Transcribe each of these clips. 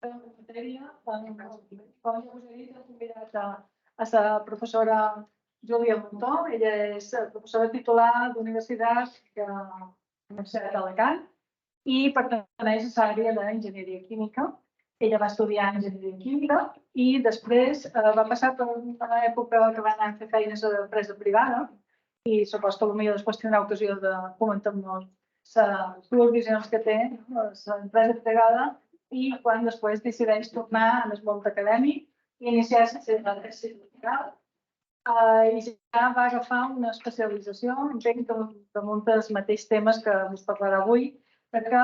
matèria, com ja us he dit, he convidat a la professora Júlia Montó. Ella és professora titular d'Universitat de la Universitat d'Alacant i pertaneix a l'àrea d'Enginyeria Química. Ella va estudiar Enginyeria Química i després va passar per una època que va anar a fer feines a l'empresa privada i suposo que potser després tindrà ocasió de comentar-nos les dues visions que té l'empresa privada i quan després decideix tornar al món acadèmic i iniciar la seva tesi doctoral. I ja va agafar una especialització, entenc, damunt dels mateixos temes que us parlarà avui, perquè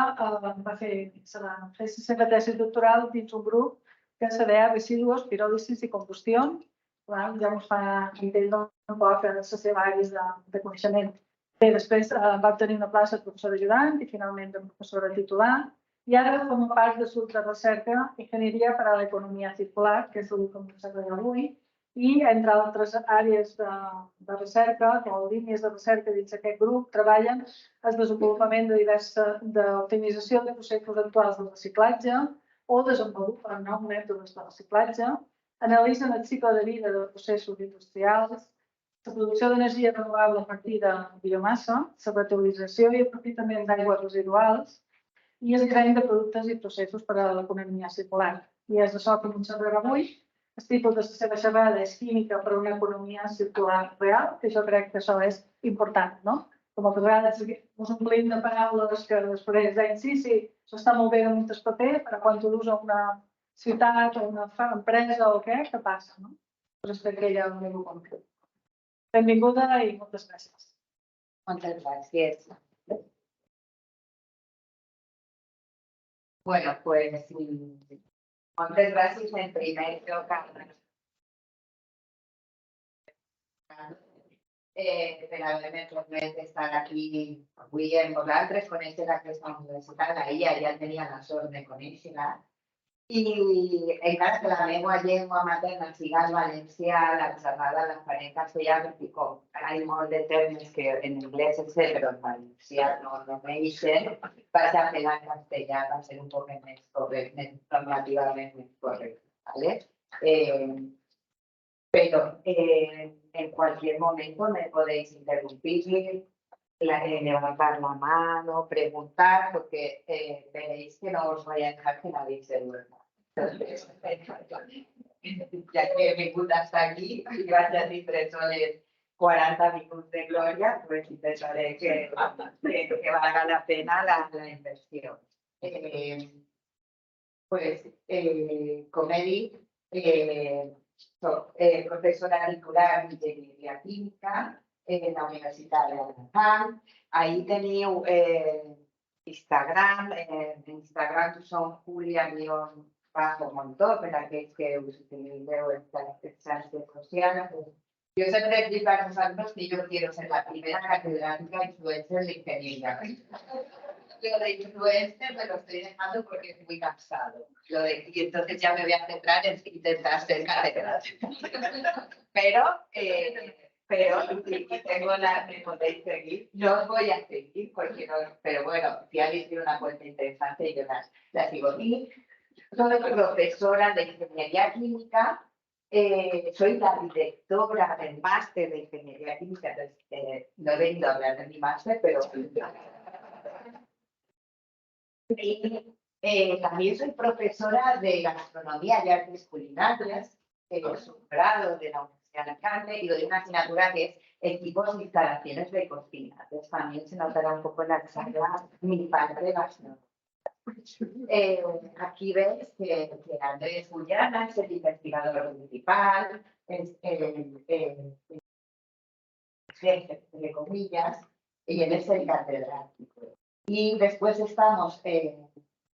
va fer la seva tesi doctoral dins un grup que se deia Residus, Piròlisis i Combustió. Ja us fa entendre un poc les seves àrees de coneixement. Bé, després va obtenir una plaça de professora ajudant i finalment de professora titular. I ara forma part del grup de recerca Ingenieria per a l'Economia Circular, que és el que ens agrada avui, i entre altres àrees de recerca o línies de recerca dins d'aquest grup treballen el desenvolupament de d'optimització de processos actuals de reciclatge o desenvolupen nous mètodes de reciclatge, analitzen el cicle de vida de processos industrials, la producció d'energia renovable a partir de biomassa, la reutilització i aprofitament d'aigües residuals i el disseny de productes i processos per a l'economia circular. I és això que ens parlarà avui. El títol de la seva xerrada és Química per a una economia circular real, que jo crec que això és important, no? Com a vegades ens omplim de paraules que després deien sí, això està molt bé damunt el paper, però quan tu l'uses a una ciutat o una empresa o què passa, no? Doncs crec que ja ho hem concret. Benvinguda i moltes gràcies. Muchas gracias. Bueno, pues muchas gracias en primer lugar per haver-me permès estar aquí avui amb vosaltres, conèixer aquesta universitat. Ahir ja tenia la sort de conèixer-la. I encara que la meva llengua materna siga el valencià, la xerrada la faré en castellà perquè com hi ha molts de termes que en anglès es sé, però en valencià no m'eixen, vaig a fer en castellà per ser un poc més correcte, normativament més correcte. Pero en cualquier momento me podéis interrumpir, levantar la mano, preguntar, porque veréis que no os voy a dejar que nadie se duerma. Entonces, ya que he vingut hasta aquí y vaig a tindre soles 40 minuts de gloria, pues intentaré que valga la pena la inversión. Com he dit, soc professora titular d'Enginyeria Química en la Universitat d'Alacant. Ahí teniu Instagram. En Instagram som Julia_Montó, per aquells que us utilitzeu estas xarxes socials. Yo siempre explico a nosotros que yo quiero ser la primera catedrática influencer de ingeniería. Lo de influencer me lo estoy dejando porque es muy cansado. Y entonces ya me voy a centrar en intentar ser catedrática. Pero tengo me podéis seguir. No os voy a seguir porque no, pero bueno, si alguien tiene una cuenta interesante, yo la sigo. Y soy profesora de Ingeniería Química. Soy la directora del máster de Ingeniería Química. Entonces, no he venido a hablar de mi máster, pero... Y también soy profesora de gastronomía y artes culinarias, es un grado de la Universidad de Alicante, y doy una asignatura que es equipos e instalaciones de cocina. Entonces también se notará un poco en la charla mi parte de gastronomía. Aquí veis que Andrés Juliana es el investigador principal, es el jefe, entre comillas, y él es el catedrático. Y después estamos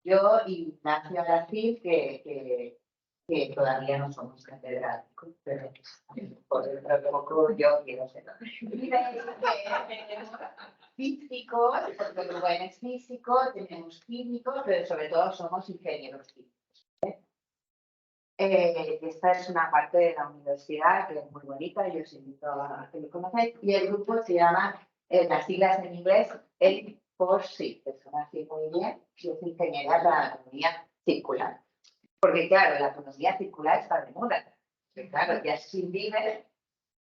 yo y Ignacio Aracil, que todavía no somos catedráticos, pero por el protocolo yo quiero serlo. Y veis que tenemos físicos, porque Rubén es físico, tenemos químicos, pero sobre todo somos ingenieros químicos. Esta es una parte de la universidad que es muy bonita, yo os invito a que lo conozcáis, y el grupo se llama, las siglas en inglés, E4C, que son así muy bien, y es Ingeniería para la Economía Circular. Porque claro, la economía circular está de moda. Pero claro, ya sin Bieber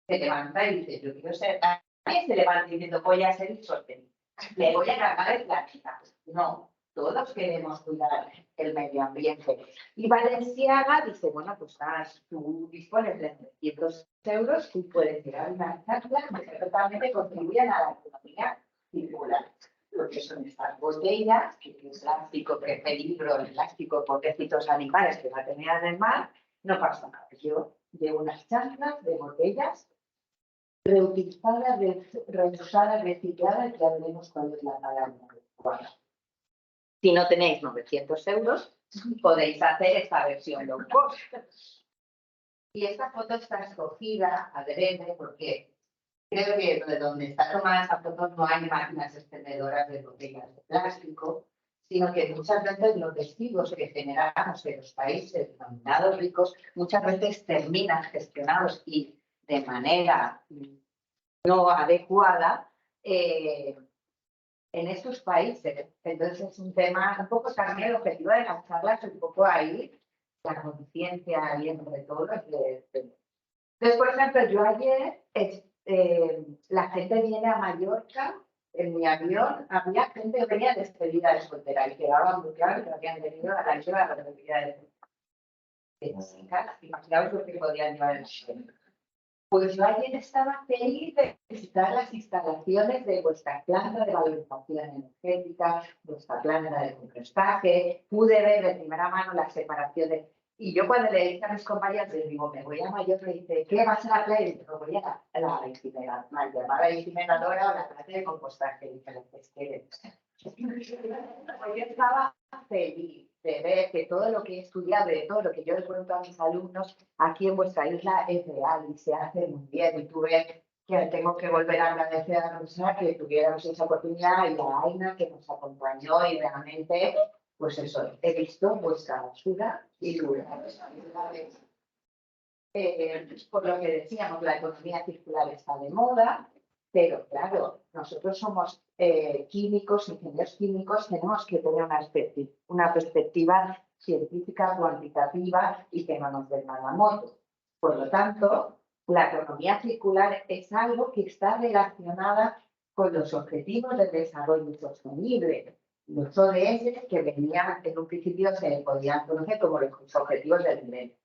se levanta y dice, yo quiero ser, nadie se levanta diciendo, voy a ser sostenible, le voy a cargar el planeta. No, todos queremos cuidar el medio ambiente. Y Valenciaga dice, bueno, pues tú dispones de 300 euros, tú puedes llevar una charla que totalmente contribuyen a la economía circular. Porque son estas botellas, que el plástico, que peligro, el plástico, pobrecitos animales que va a tener en el mar, no pasa nada. Yo llevo unas chanclas de botellas reutilizadas, reusadas, recicladas, ya veremos cuál es la palabra adecuada. Si no tenéis 900 euros, podéis hacer esta versión low cost. Y esta foto está escogida adrede porque creo que de donde está tomada esta foto no hay máquinas expendedoras de botellas de plástico, sino que muchas veces los residuos que generamos en los países denominados ricos muchas veces terminan gestionados y de manera no adecuada en estos países. Entonces es un tema, un poco también el objetivo de las charlas, un poco ahí, la conciencia ahí entre todos. Entonces, por ejemplo, yo ayer, la gente viene a Mallorca, en mi avión, había gente que venía despedida de soltera y quedaba muy claro que habían venido a la isla de la despedida de chicas. Imaginaos lo que podían llevar en el sueño. Pues yo ayer estaba feliz de visitar las instalaciones de vuestra planta de valorización energética, vuestra planta de compostaje, pude ver de primera mano las separaciones. Y yo cuando le dije a mis compañeros, les digo, me voy a Mallorca, y dice, ¿qué vas a la playa? Y digo, voy a la incineradora o la planta de compostaje. Y dije, pues qué. Yo estaba feliz de ver que todo lo que he estudiado, de todo lo que yo les cuento a mis alumnos aquí en vuestra isla es real y se hace muy bien. Y tuve que tengo que volver a agradecer a la profesora que tuviéramos esa oportunidad y a Aina que nos acompañó y realmente, pues eso, he visto vuestra basura y por lo que decíamos, la economía circular está de moda, pero claro, nosotros somos químicos, ingenieros químicos, tenemos que tener una perspectiva científica, cuantitativa y que no nos den mala moto. Por lo tanto, la economía circular es algo que está relacionada con los objetivos de desarrollo sostenible. Los ODS que venían en un principio se podían conocer como los objetivos del milenio.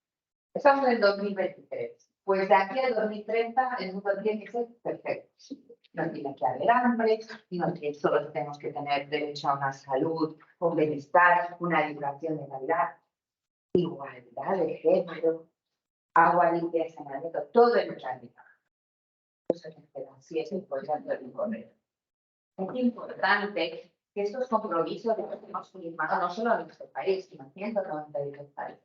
Estamos en el 2023. Pues de aquí al 2030 el mundo tiene que ser perfecto. No tiene que haber hambre, no tiene, todos tenemos que tener derecho a una salud, un bienestar, una educación de calidad, igualdad de género, agua limpia y saneamiento, todo en nuestra vida. Así es importante recorrer. Es importante que estos compromisos los hemos firmado no solo en nuestro país, sino en 193 países.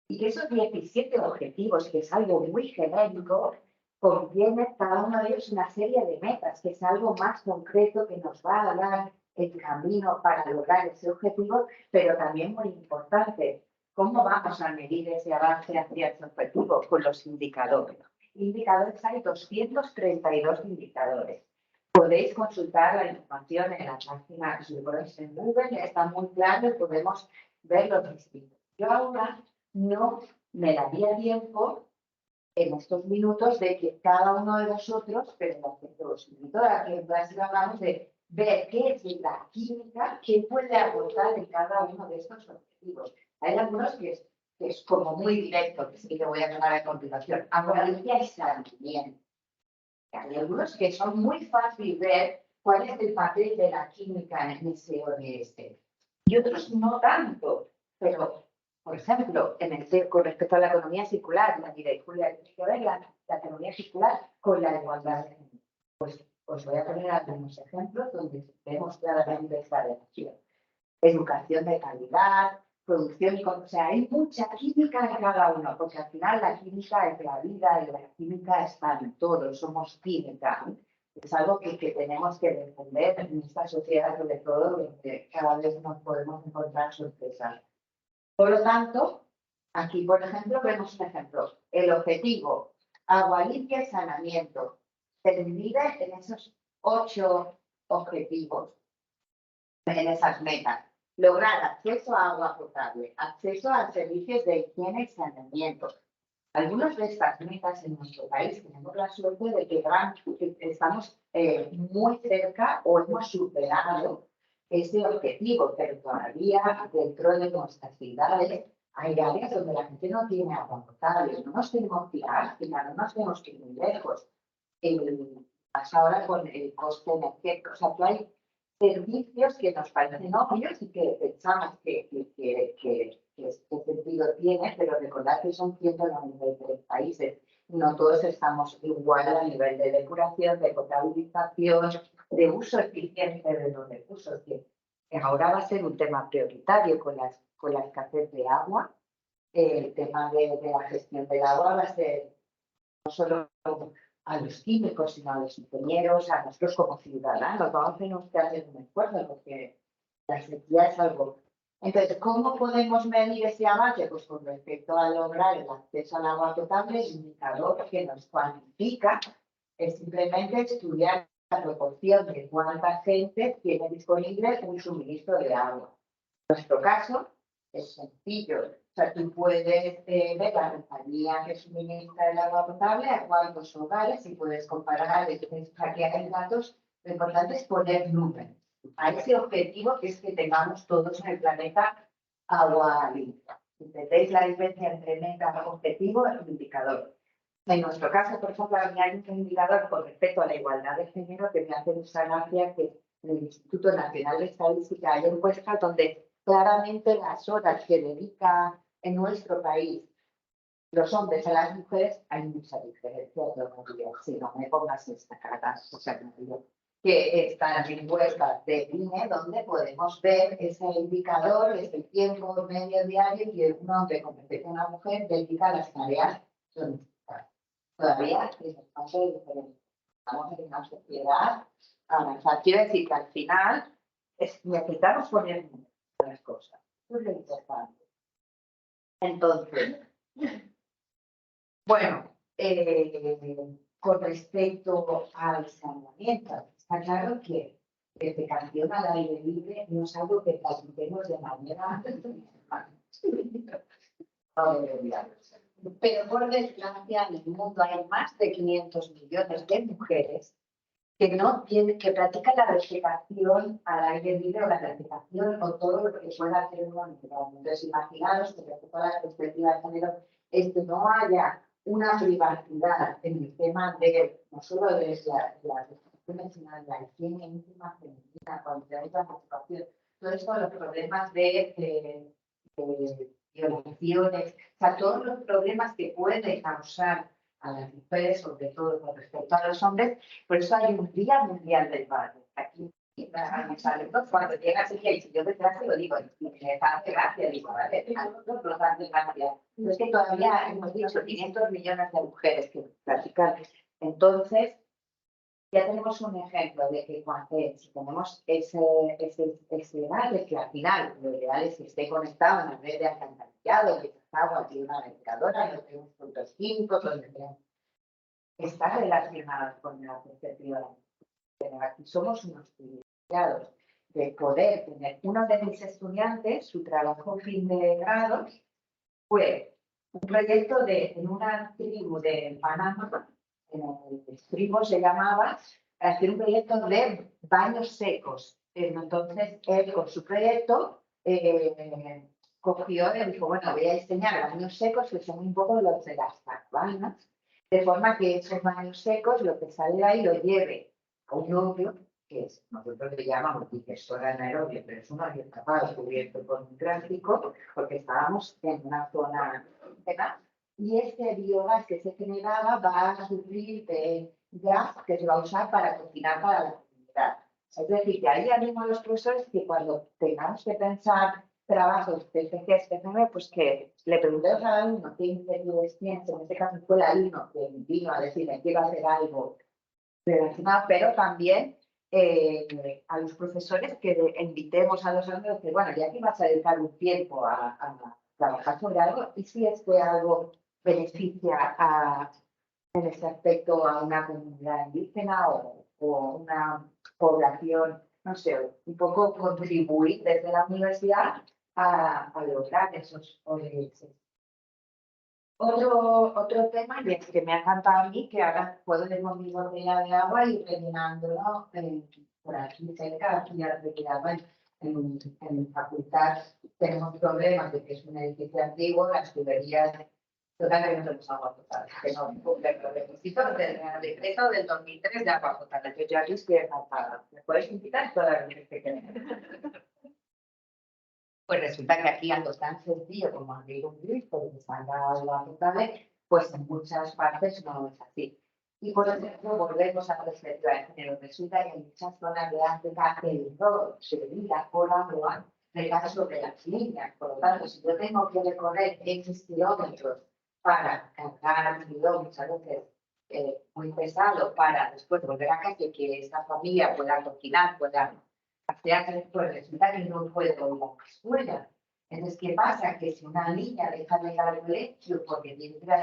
Y que esos 17 objetivos, que es algo muy genérico, contienen cada uno de ellos una serie de metas, que es algo más concreto que nos va a dar el camino para lograr ese objetivo, pero también muy importante, ¿cómo vamos a medir ese avance hacia ese objetivo? Con los indicadores. Indicadores, hay 232 indicadores. Podéis consultar la información en la página en Google, está muy claro y podemos ver los distintos. Yo ahora no me daría tiempo en estos minutos de que cada uno de vosotros, pero los invito a que hablamos de ver qué es la química, qué puede aportar en cada uno de estos objetivos. Hay algunos que es como muy directo, que sí que voy a tomar a continuación. Agua limpia y saneamiento. Hay algunos que son muy fáciles ver cuál es el papel de la química en ese ODS. Y otros no tanto, pero por ejemplo, con respecto a la economía circular, la diré, Julia, tiene que ver la economía circular con la igualdad. Pues os voy a poner algunos ejemplos donde vemos claramente esta relación. Educación de calidad, producción, o sea, hay mucha química en cada uno, porque al final la química es la vida y la química está en todo, somos química. Es algo que tenemos que defender en esta sociedad, sobre todo, donde cada vez nos podemos encontrar sorpresas. Por lo tanto, aquí, por ejemplo, vemos un ejemplo. El objetivo, agua limpia y saneamiento, se divide en esos 8 objetivos, en esas metas. lograr acceso a agua potable, acceso a servicios de higiene y saneamiento. Algunas de estas metas en nuestro país tenemos la suerte de que estamos muy cerca o hemos superado ese objetivo, pero todavía dentro de nuestras ciudades hay áreas donde la gente no tiene agua potable. No nos tenemos que ir a África, no nos tenemos que ir muy lejos. Más ahora con el coste energético, o sea, que hay servicios que nos parecen obvios y que pensamos que este sentido tiene, pero recordad que son 193 países. No todos estamos igual a nivel de depuración, de potabilización, de uso eficiente de los recursos, que ahora va a ser un tema prioritario con la escasez de agua. El tema de la gestión del agua va a ser no solo a los químicos, sino a los ingenieros, a nosotros como ciudadanos. Vamos a tener que hacer un esfuerzo porque la sequía es algo. Entonces, ¿cómo podemos medir ese avance? Pues con respecto a lograr el acceso al agua potable, el indicador que nos cuantifica es simplemente estudiar la proporción de cuánta gente tiene disponible un suministro de agua. En nuestro caso, es sencillo. O sea, tú puedes ver la compañía que suministra el agua potable a cuántos hogares y puedes comparar, aquí hay datos. Lo importante es poner números a ese objetivo, que es que tengamos todos en el planeta agua limpia. ¿Entendéis la diferencia entre meta, objetivo y indicador? En nuestro caso, por ejemplo, hay un indicador con respecto a la igualdad de género que me hace mucha gracia, que en el Instituto Nacional de Estadística hay encuestas donde claramente las horas que dedican en nuestro país los hombres a las mujeres, hay mucha diferencia. Si no me pongas esta cara, o sea, que están en encuestas de INE donde podemos ver ese indicador, ese tiempo medio diario que un hombre con respecto a una mujer dedica a las tareas domésticas. Todavía es un paso diferente. Estamos en una sociedad avanzada. Quiero decir que al final necesitamos poner las cosas. Eso es lo importante. Entonces, bueno, con respecto al saneamiento, está claro que defecación al aire libre no es algo que practiquemos de manera pero por desgracia en el mundo hay más de 500 millones de mujeres que practican la defecación al aire libre o la defecación o todo lo que pueda hacer un hombre. Entonces, imaginaros que respecto a la perspectiva de género es que no haya una privacidad en el tema de no solo de la defecación, sino de la higiene íntima femenina, cuando tenemos la emancipación, todos estos los problemas de violaciones, o sea, todos los problemas que puede causar a las mujeres, sobre todo con respecto a los hombres. Por eso hay un Día Mundial del Padre. Aquí, cuando llega así, y yo detrás te lo digo, y me hace gracia, digo, vale, no hace gracia. Pero es que todavía hemos dicho 500 millones de mujeres que practican. Entonces, ya tenemos un ejemplo de que si tenemos ese edad de que al final lo ideal es que esté conectado en la red de alcantarillado, que agua tiene una verificadora, no tenemos puntos químicos, donde está relacionado con la perspectiva de aquí. Somos unos privilegiados de poder tener. Uno de mis estudiantes, su trabajo fin de grado fue un proyecto en una tribu de Panamá, en el tribu se llamaba, hacer un proyecto de baños secos. Entonces, él con su proyecto cogió y dijo, bueno, voy a diseñar baños secos que son un poco los de las cabanas, de forma que esos baños secos, lo que sale de ahí, lo lleve a un hoyo, que es, nosotros le llamamos digestor anaerobio, pero es un hoyo tapado, cubierto con un plástico, porque estábamos en una zona ¿verdad? Y este biogás que se generaba va a sufrir de gas que se va a usar para cocinar para la comunidad. Es decir, que ahí animamos a los profesores que cuando tengamos que pensar trabajos de PGSPM, pues que le preguntemos al alumno qué inquietudes tiene. En este caso fue el alumno que vino a decirme quiero hacer algo relacionado, pero también a los profesores que invitemos a los alumnos que, bueno, ya que vas a dedicar un tiempo a trabajar sobre algo, y si algo beneficia en este aspecto a una comunidad indígena o una población no sé, un poco contribuir desde la universidad a lograr esos ODS. Otro tema, y es que me ha encantado a mí, que ahora puedo ir con mi botella de agua y rellenándolo por aquí cerca, aquí de agua en facultad. Tenemos problemas de que es un edificio antiguo, las tuberías, total que no tenemos agua potable, que no cumple los requisitos del decreto del 2003 de agua potable. Yo ya aquí estoy encantada. ¿Me puedes invitar todas las veces que quieras? Pues resulta que aquí algo tan sencillo como abrir un grifo y que salga agua potable, pues en muchas partes no es así. Y por ejemplo, volvemos a la perspectiva de género. Resulta que en muchas zonas de África el rol de vida por agua recae sobre las niñas. Por lo tanto, si yo tengo que recorrer X kilómetros para cargar mi don, muchas veces muy pesado, para después volver a casa y que esta familia pueda cocinar, pueda pues resulta que no puedo ir a la escuela. Entonces, ¿qué pasa? Que si una niña deja de ir al colegio porque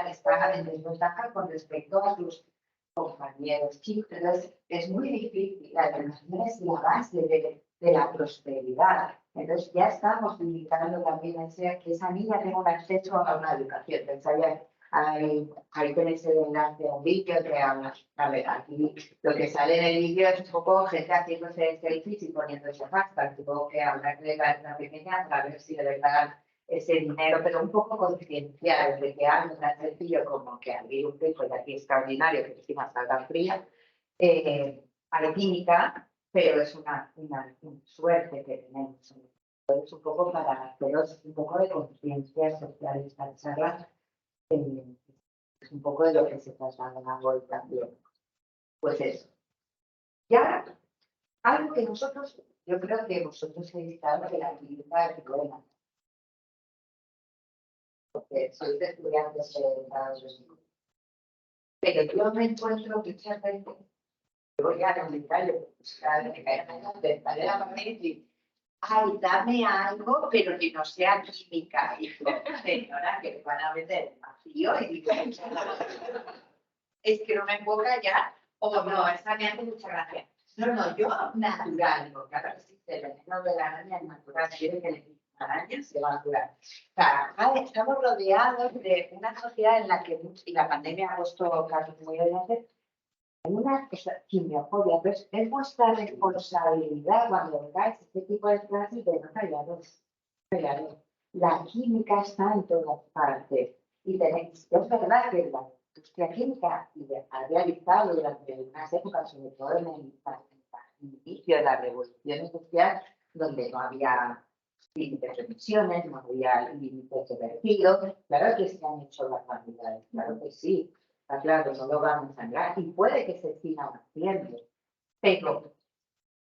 está en desventaja con respecto a sus compañeros chicos, entonces es muy difícil. La educación es la base de la prosperidad. Entonces, ya estamos limitando también que esa niña tenga un acceso a una educación. Entonces, ahí tenéis el enlace a un vídeo que habla. A ver, aquí lo que sale en el vídeo es un poco gente haciéndose selfies y poniéndose hashtag. Supongo que habrá que llegar a una pequeña para ver si de verdad ese dinero, pero un poco concienciar de que algo tan sencillo como que abrir un pico de aquí extraordinario, que encima salga fría, hay química, pero es una suerte que tenemos. Es un poco para haceros un poco de conciencia social esta charla. Es un poco de lo que se traslada hoy también. Pues eso. Y ahora, algo que nosotros, yo creo que vosotros habéis dado de la clínica del problema. Porque sois estudiantes de Estados Unidos. Pero yo me encuentro muchas veces, voy a comentar, me cae en la familia. Ay, dame algo, pero que no sea química. Y digo, señora, que me van a meter vacío. Y digo, es que no me puedo callar. O no, esa me hace mucha gracia. No, yo natural. Digo, claro, si el veneno de la araña es natural, quiere que le araña se va a curar. O sea, estamos rodeados de una sociedad en la que, y la pandemia ha puesto casos muy evidentes, una quimiofobia, pues es vuestra responsabilidad cuando veáis este tipo de clases de no callaros. La química está en todas partes y tenéis, es verdad que la industria química ha realizado durante unas épocas, sobre todo en el inicio de la revolución industrial, donde no había límites de emisiones, no había límites de vertido, claro que se han hecho las cantidades, claro que sí. Está claro, no lo vamos a negar y puede que se siga haciendo, pero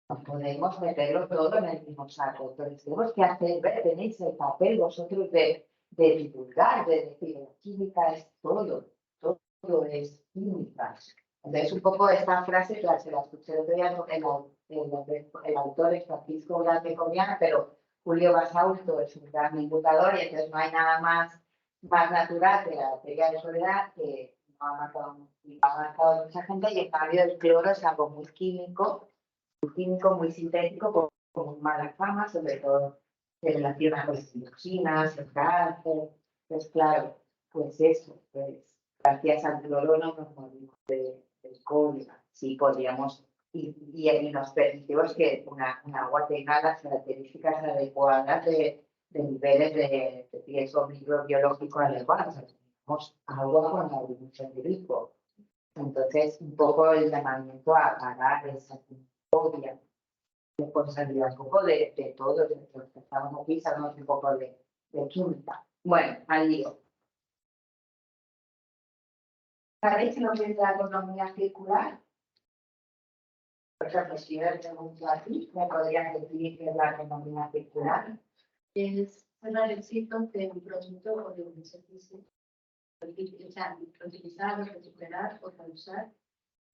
no podemos meterlo todo en el mismo saco. Entonces tenemos que hacer, tenéis el papel vosotros de divulgar, de decir, la química es todo es química. Entonces un poco esta frase, claro, se la escuché el otro día, el autor es Francisco Grande Comiana, pero Julio Basaurto es un gran divulgador y entonces no hay nada más natural que la teoría de soledad que ha marcado mucha gente y en cambio el cloro es algo muy químico, muy sintético, con mala fama, sobre todo se relaciona con las dioxinas, el cáncer. Pues claro, pues eso, pues gracias al cloro no nos morimos del COVID. Sí podríamos, y nos permitimos que una agua tenga las características adecuadas de niveles de riesgo microbiológico elevados. Tenemos agua con la dilución de grifo. Entonces, un poco el llamamiento a pagar esa fobia, responsabilidad un poco de todos los que estamos aquí, sabemos un poco de química. Bueno, al lío. ¿Sabéis lo que es la economía circular? Por ejemplo, si yo le pregunto a ti, ¿me podrías decir qué es la economía circular? Es cerrar el ciclo de un producto o de un servicio. Reutilizar, recuperar o reusar,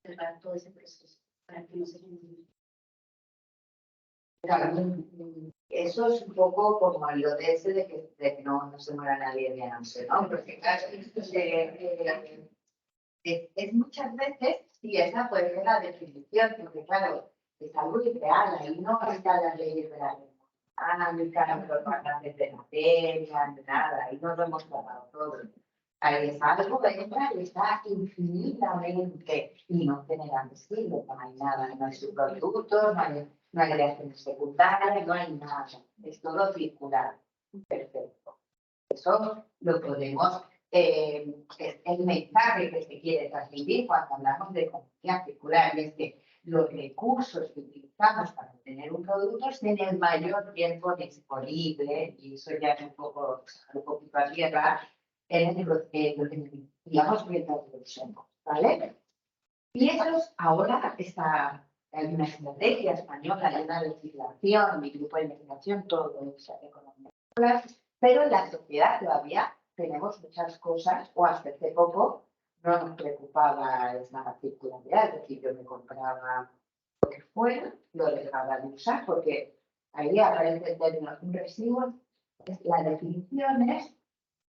cerrar todo ese proceso para que no se genere. Claro, eso es un poco como el ODS de que no se muera nadie de hambre, ¿no? Porque claro, es muchas veces, sí, esa puede ser la definición, porque claro, es algo irreal, ahí no están las leyes de la dinámica, los balances de materia, nada, ahí no lo hemos tratado todo. Ahí es algo que está infinitamente y no genera residuos, no hay nada, no hay subproductos, no hay reacciones secundarias, no hay nada, es todo circular. Perfecto. Eso lo podemos, es el mensaje que se quiere transmitir cuando hablamos de economía circular, y es que los recursos que utilizamos para obtener un producto estén el mayor tiempo disponible, y eso ya es un poquito a tierra, en lo que digamos mientras lo usemos, ¿vale? Y eso ahora hay una estrategia española, hay una legislación, mi grupo de investigación, todo eso, economía. Pero en la sociedad todavía tenemos muchas cosas, o hasta hace poco no nos preocupaba esa circularidad, es decir, yo me compraba lo que fuera, lo dejaba de usar, porque ahí aparece el término un residuo, la definición es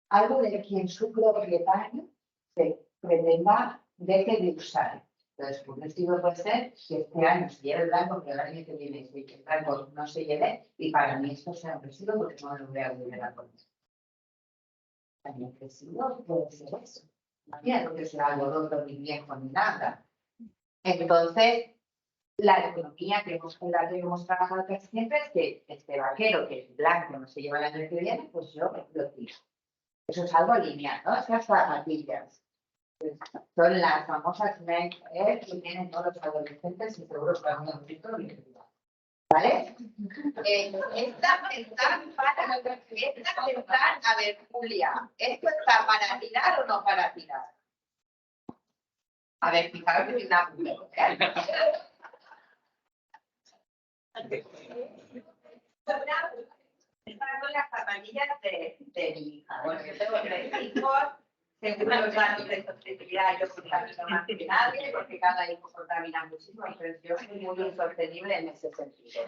algo de que en su propietario se pretenda deje de usar. Entonces, un residuo puede ser que este año se lleve el blanco, pero el año que viene el blanco no se lleve, y para mí esto sea un residuo porque no lo voy a volver a poner. También el residuo puede ser eso. No tiene que ser algo roto, ni viejo, ni nada. Entonces, la economía con la que hemos trabajado casi siempre es que este vaquero, que es blanco, no se lleva el año que viene, pues yo lo tiro. Eso es algo lineal, ¿no? Esas zapatillas. Son las famosas Nike Air que tienen todos los adolescentes y seguro que han visto. ¿Vale? A ver, Julia, ¿esto está para tirar o no para tirar? A ver, fijaros que tiene una mujer. Estas son las zapatillas de mi hija. Bueno, yo tengo 3 hijos, según los datos de sostenibilidad, yo contamino más que nadie, porque cada hijo contamina muchísimo, pero yo soy muy insostenible en ese sentido.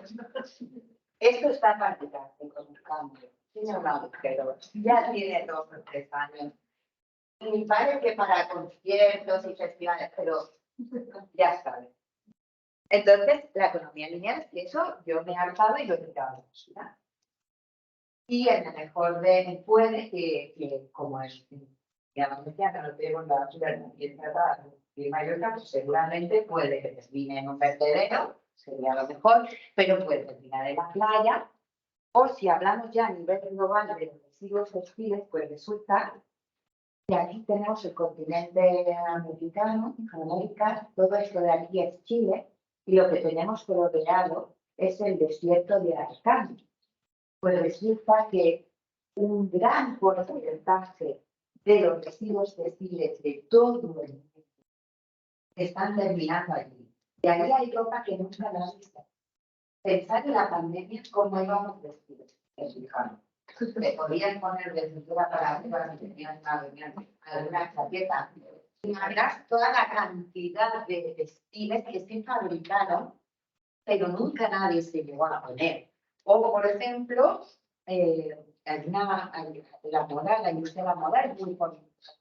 Esto está prácticamente con un cambio. Tiene un agujero, ya tiene 2 o 3 años. Y me parece que para conciertos y festivales, pero ya saben. Entonces, la economía lineal es que eso yo me he hartado y lo he tirado a la basura. Y en el mejor de puede que como es, digamos, decía que no tengo la basura bien tratada en Mallorca, pues seguramente puede que termine en un vertedero, sería lo mejor, pero puede terminar en la playa. O si hablamos ya a nivel global de los residuos textiles, pues resulta que aquí tenemos el continente americano, América, todo esto de aquí es Chile, y lo que tenemos rodeado es el desierto de Atacama. Pues resulta que un gran porcentaje de los residuos textiles de todo el mundo están terminando allí. Y ahí hay ropa que nunca la han visto. Pensar en la pandemia, cómo íbamos vestidos, fijaros. Me podían poner de cintura para arriba si tenían alguna chaqueta. Imaginas toda la cantidad de textiles que se fabricaron, pero nunca nadie se llegó a poner. O, por ejemplo, la moda, la industria de la moda es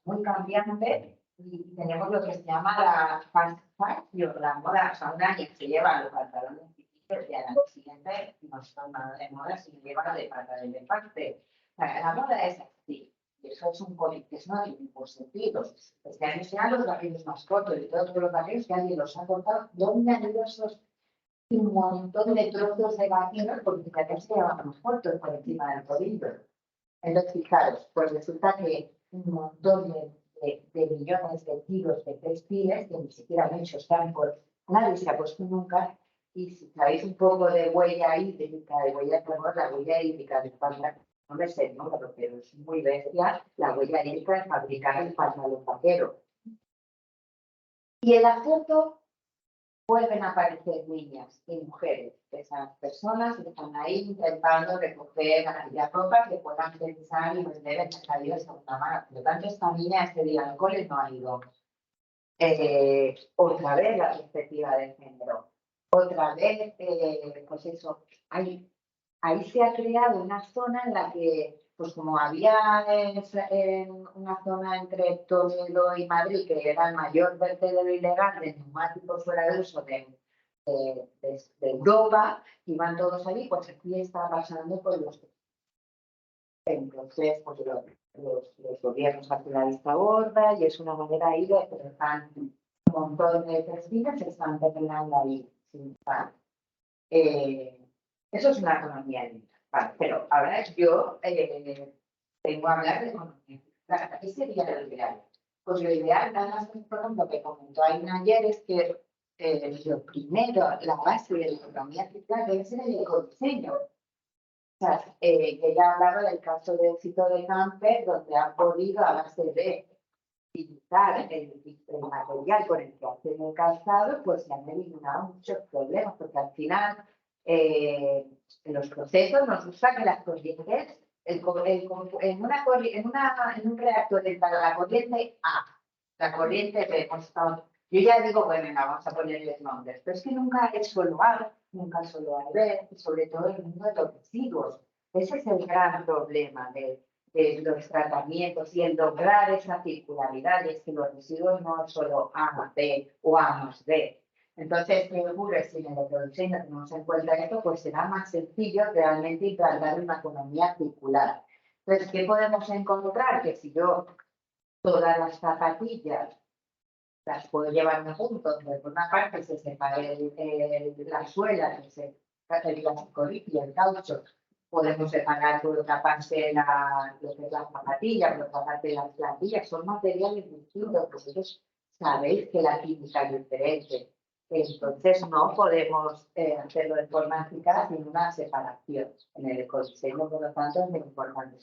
muy cambiante y tenemos lo que se llama la fast fashion, la moda, o sea, un año se lleva los pantalones y al año siguiente no son nada de moda, sino llevan de pantalones de parte. La moda es así. Y eso es eso no tiene ningún sentido. Este año sean los barrios más cortos y todos los barrios que alguien los ha cortado. ¿Dónde han ido esos? Un montón de trozos de vaquero porque cada se llevan más cortos por encima del tobillo. Entonces, fijaros, pues resulta que un montón de millones de kilos de textiles que ni siquiera muchos están por nadie se ha puesto nunca. Y si sabéis un poco de huella hídrica, de huella de la huella hídrica de España, no me sé el número, pero es muy bestia, la huella hídrica de fabricar el pantalón vaquero. Y en la foto vuelven a aparecer niñas y mujeres. Esas personas están ahí intentando recoger aquella ropa que puedan pensar y vender en mercadillo de segunda mano. Por lo tanto, esta niña ese día al cole no ha ido. Otra vez la perspectiva de género. Otra vez, pues eso, ahí se ha creado una zona en la que, pues como había una zona entre Toledo y Madrid, que era el mayor vertedero ilegal de neumáticos fuera de uso de de Europa, y van todos allí, pues aquí está pasando por los. Entonces, pues los gobiernos hacen la vista gorda y es una manera ahí de que están un montón de perfiles se están terminando ahí sin pan. Eso es una economía libre. Vale, pero ahora yo tengo a hablar de economía. Claro, ¿qué sería lo ideal? Pues lo ideal, nada más por ejemplo, que comentó Aina ayer, es que lo primero, la base de la economía circular debe ser el ecodiseño. O sea, que ella hablaba del caso de éxito de Camper, donde han podido, a base de utilizar el material con el que hacen el calzado, pues se han eliminado muchos problemas, porque al final en los procesos nos gusta que las corrientes, en un reactor está la corriente A, la corriente B, yo ya digo, bueno, vamos a ponerles nombres, pero es que nunca es solo A, nunca solo A y B, y sobre todo el mundo de los residuos. Ese es el gran problema de los tratamientos y el lograr esa circularidad, y es que los residuos no es solo A más B o A más B. Entonces, ¿qué ocurre? Si en el ecodiseño tenemos en cuenta esto, pues será más sencillo realmente implantar una economía circular. Entonces, ¿qué podemos encontrar? Que si yo todas las zapatillas las puedo llevar a un punto donde por una parte se separe la suela, que se el plástico y el caucho, podemos separar por otra parte lo que es la zapatilla, por otra parte las plantillas, son materiales distintos, vosotros sabéis que la química es diferente. Entonces no podemos hacerlo de forma eficaz sin una separación. En el ecodiseño, por lo tanto, es muy importante.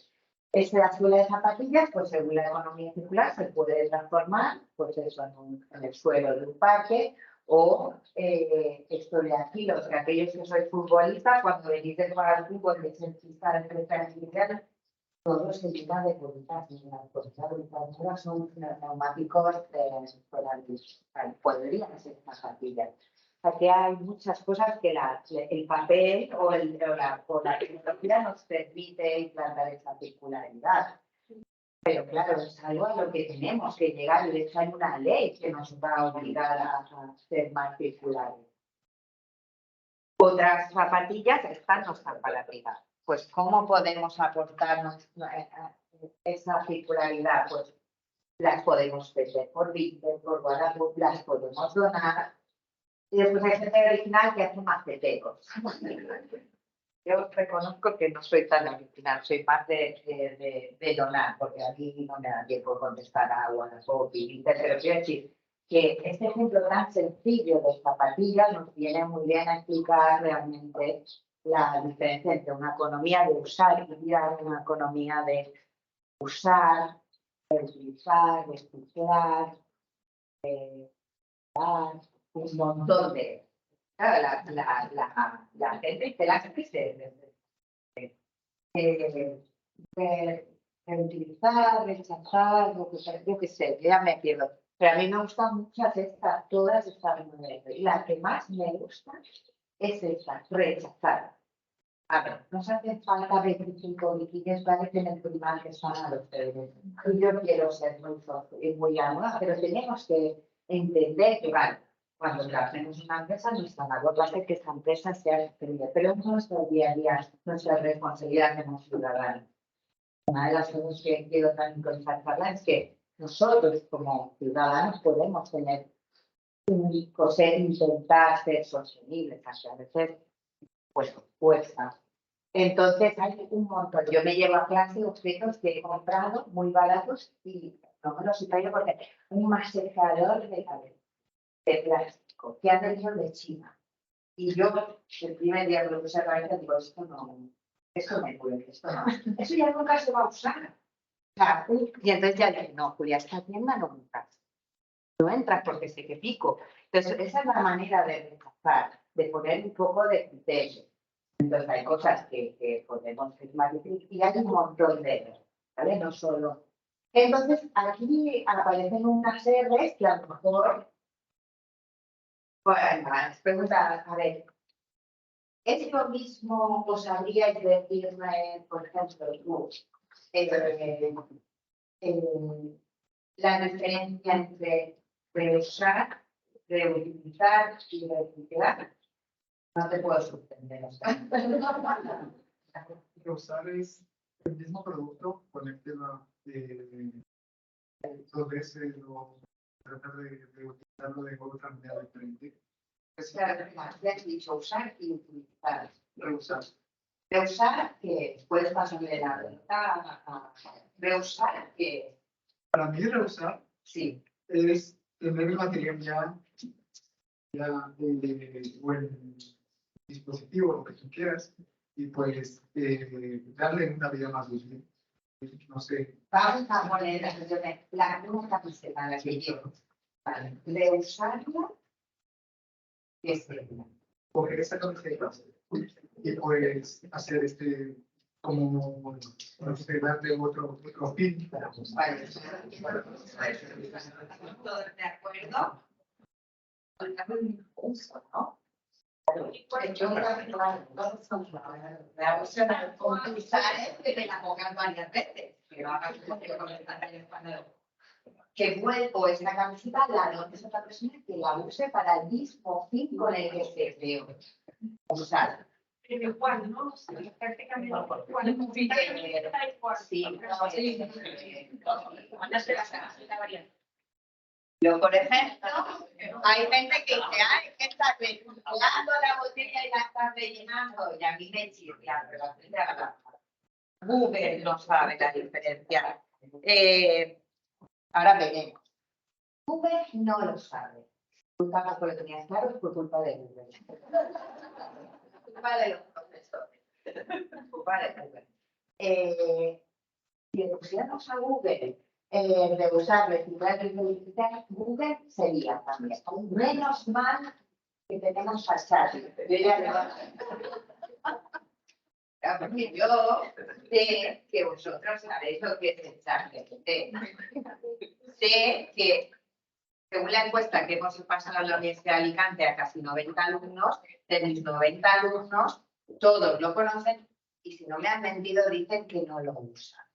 La suela de zapatillas, pues según la economía circular, se puede transformar, pues eso, en el suelo de un parque, o esto de aquí, los que aquellos que sois futbolistas, cuando venís de jugar al fútbol, que se empieza en el artificial, todo se llena de bolitas, y las bolitas son neumáticos podrían ser zapatillas. O sea que hay muchas cosas que el papel o la tecnología nos permite implantar esa circularidad. Pero claro, es algo a lo que tenemos que llegar, y de hecho hay una ley que nos va a obligar a ser más circulares. Otras zapatillas no están para aplicar. Pues, ¿cómo podemos aportarnos esa circularidad? Pues las podemos vender por Vinted, por Wallapop, las podemos donar. Y después hay gente original que hace maceteros. Yo reconozco que no soy tan original, soy más de donar, porque aquí no me da tiempo contestar a Wallapop y Vinted, pero quiero decir que este ejemplo tan sencillo de zapatillas nos viene muy bien a explicar realmente la diferencia entre una economía de usar y una economía de usar, reutilizar, reciclar, un montón de. Claro, la gente dice las crisis reutilizar, rechazar, yo qué sé, yo ya me pierdo. Pero a mí me gustan muchas todas estas nueve. Y la que más me gusta es esta, rechazar. A ver, nos hacen falta 25 liquidez, parece en el primal que están a los deberes. Y yo quiero ser muy amada, pero tenemos que entender que, vale, cuando hacemos una empresa, nuestra labor va a ser que esa empresa sea sostenible, pero en nuestro día a día, nuestra responsabilidad como ciudadanos. Una de las cosas que quiero también constatarla es que nosotros como ciudadanos podemos tener intentar ser sostenibles, aunque a veces pues cuesta. Entonces hay un montón. Yo me llevo a clase objetos que he comprado muy baratos y no me los he traído porque un masajeador de cabello de plástico que han hecho de China. Y yo el primer día que lo puse a la cabeza digo, esto me duele, esto no. Eso ya nunca se va a usar. O sea, y entonces ya dije, no, Julia, esta tienda no entras. No entras porque sé que pico. Entonces esa es la manera de rechazar, de poner un poco de criterio. Entonces hay cosas que podemos ser más difíciles y hay un montón de ellos, ¿vale? No solo. Entonces aquí aparecen unas R's que a lo mejor, bueno, pregunta, a ver, ¿es lo mismo o sabríais decirme, por ejemplo, tú, la diferencia entre reusar reutilizar y reciclar, no te puedo suspender. O sea. Reusar es el mismo producto, ponértelo dos veces o tratar de utilizarlo de otra manera diferente. Claro, ya has dicho usar y utilizar. Reusar. Reusar, que puedes pasarle la ventana. Reusar, que Para mí reusar sí. es tener el material o el dispositivo, lo que tú quieras, y pues darle una vida más útil. No sé, Vamos a poner una camiseta, la que llevo. Vale. Reusarla, que sería. coger esa camiseta y pues hacer como, no sé, darle otro fin. Vale. ¿Todos de acuerdo? Uso, ¿no? Yo la uso para utilizar que me la pongan varias veces. Pero ahora con el pantalla español. Que vuelvo esta camiseta, la dones a otra persona que la use para el mismo fin con el que se creó. Usar. Pero igual, ¿no? O sea, prácticamente igual. Sí, La variante. yo, por ejemplo, hay gente que dice, ay, que está reciclando la botella y la está rellenando, y a mí me chirría, pero Google no sabe la diferencia. Ahora veremos. Google no lo sabe. Tú tampoco lo tenías claro, es por culpa de Google. Culpa de los profesores. Culpa de Google. Si le pusiéramos a Google de usar, reciclar y reutilizar, Google sería también. Menos mal que tenemos a chat. Yo ya porque yo sé que vosotros sabéis lo que es el chat. Sé que según la encuesta que hemos pasado en la Universidad de Alicante a casi 90 alumnos, de mis 90 alumnos, todos lo conocen y si no me han mentido dicen que no lo usan.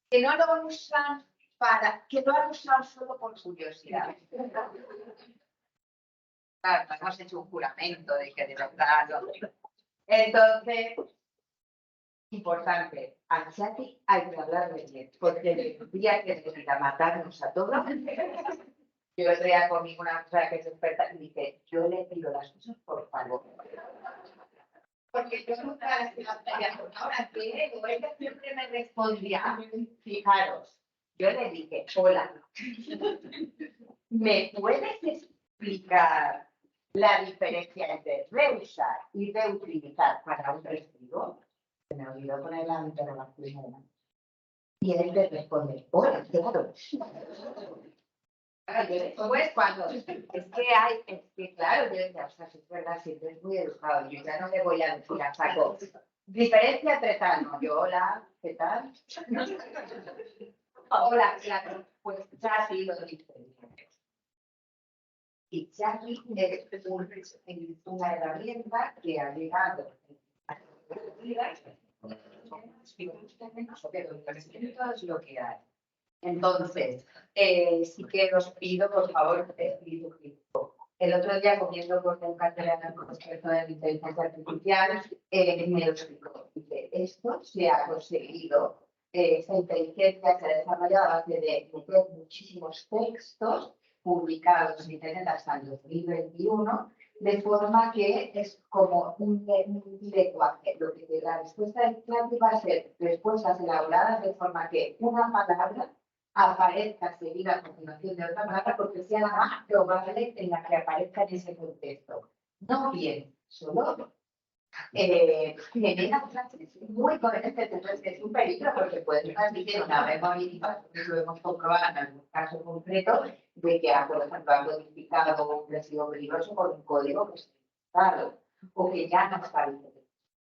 Que no lo usan que lo han usado solo por curiosidad. Claro, hemos hecho un juramento de que de verdad lo... Entonces, importante, a Chati hay que hablarle bien, porque el día que necesita matarnos a todos, yo estoy conmigo una persona que es experta y dice, yo le pido las cosas por favor. Porque yo nunca las pedía, ahora que ella siempre me respondía, fijaros, yo le dije, hola, ¿me puedes explicar la diferencia entre reusar y reutilizar para un residuo? Se me olvidó poner la interrogación. Y él te responde, hola, claro. Pues cuando es que claro, yo decía, o sea, es verdad, siempre es muy educado, yo ya no le voy a decir a saco. Diferencia entre tal, no, yo, hola, ¿qué tal? Hola, claro, pues Chati lo dice. Y Chati es una herramienta que ha llegado a las vidas, pero es lo que hay. Entonces, sí que os pido, por favor, espíritu crítico. El otro día, comiendo con un catalán con experto en inteligencia artificial, me lo explicó. Dice, esto se ha conseguido, esa inteligencia se ha desarrollado a base de meter muchísimos textos publicados en Internet hasta el 2021, de forma que es como un lenguaje. Lo que la respuesta del chat va a ser respuestas elaboradas de forma que una palabra aparezca seguida a continuación de otra palabra porque sea la más probable en la que aparezca en ese contexto. No bien, solo genera frases muy coherentes, entonces es un peligro porque puede transmitir una memoria, lo hemos comprobado en algún caso concreto, de que, por ejemplo, ha codificado un residuo peligroso por un código que está claro, o que ya no está dice.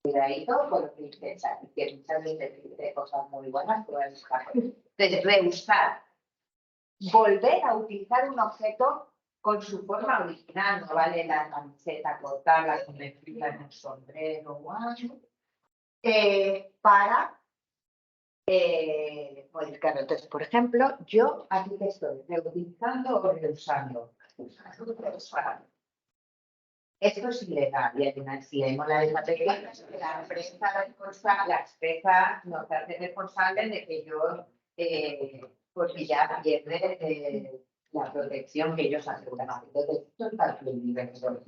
Cuidadito con lo que dice Chati, que muchas veces dice cosas muy buenas, pero es claro. Entonces, reusar, volver a utilizar un objeto con su forma original, no vale la camiseta, cortarla, convertirla en un sombrero o algo, para Pues claro, entonces, por ejemplo, yo aquí que estoy, reutilizando o reusando. Reusando. Esto es ilegal y además si leemos la letra pequeña, la empresa nos hace responsable de que yo, porque ya pierde la protección que ellos aseguran. Entonces, esto es para el universo.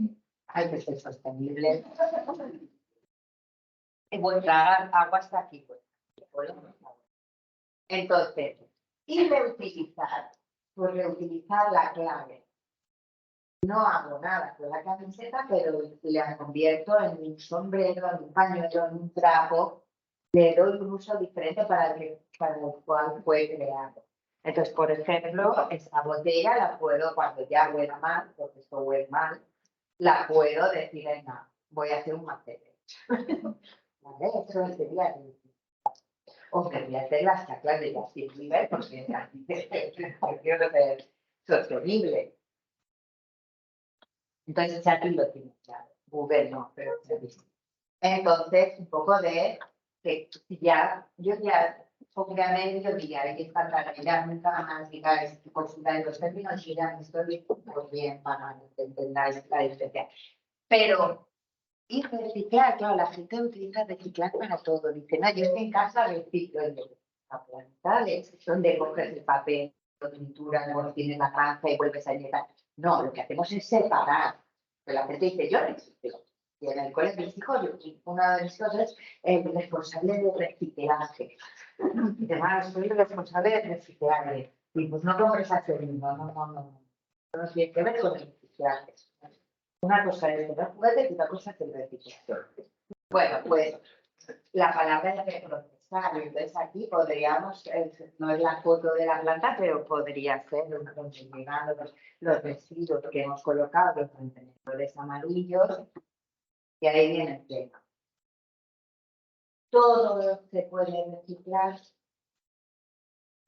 Hay que ser sostenible. Vuestra agua está aquí. Pues. Entonces, y reutilizar, pues reutilizar la clave. No hago nada con la camiseta, pero la convierto en un sombrero, en un pañuelo, en un trapo. Le doy un uso diferente para el cual fue creado. Entonces, por ejemplo, esta botella la puedo, cuando ya huela mal, porque esto huele mal, la puedo decir, venga, voy a hacer un macete. ¿Vale? Eso sería o que voy a hacer las chaclas de Justin Bieber, porque quiero ser sostenible. Entonces, aquí lo tiene claro. Google no, pero entonces, un poco de que ya, yo ya, obviamente, yo diría que esta ya nunca más digáis consultar los términos y ya me estoy muy bien para que entendáis la diferencia. Pero, y reciclar, claro, la gente utiliza reciclar para todo. Dice, no, yo en casa reciclo la planta, donde coges el papel, lo pinturas, luego tienes la granja y vuelves a llegar. No, lo que hacemos es separar. Pero la gente dice, yo reciclo. Y en el colegio de mis hijos, una de mis hijos es el responsable de reciclaje. Y además, soy el responsable de reciclaje. Y pues no compres accionismo, no tiene que ver con el reciclaje. Una cosa es el juguete y otra cosa es el reciclaje. Bueno, pues la palabra es reprocesar. Entonces aquí podríamos, no es la foto de la planta, pero podría ser los residuos que hemos colocado, los contenedores amarillos, y ahí viene el tema. Todo se puede reciclar.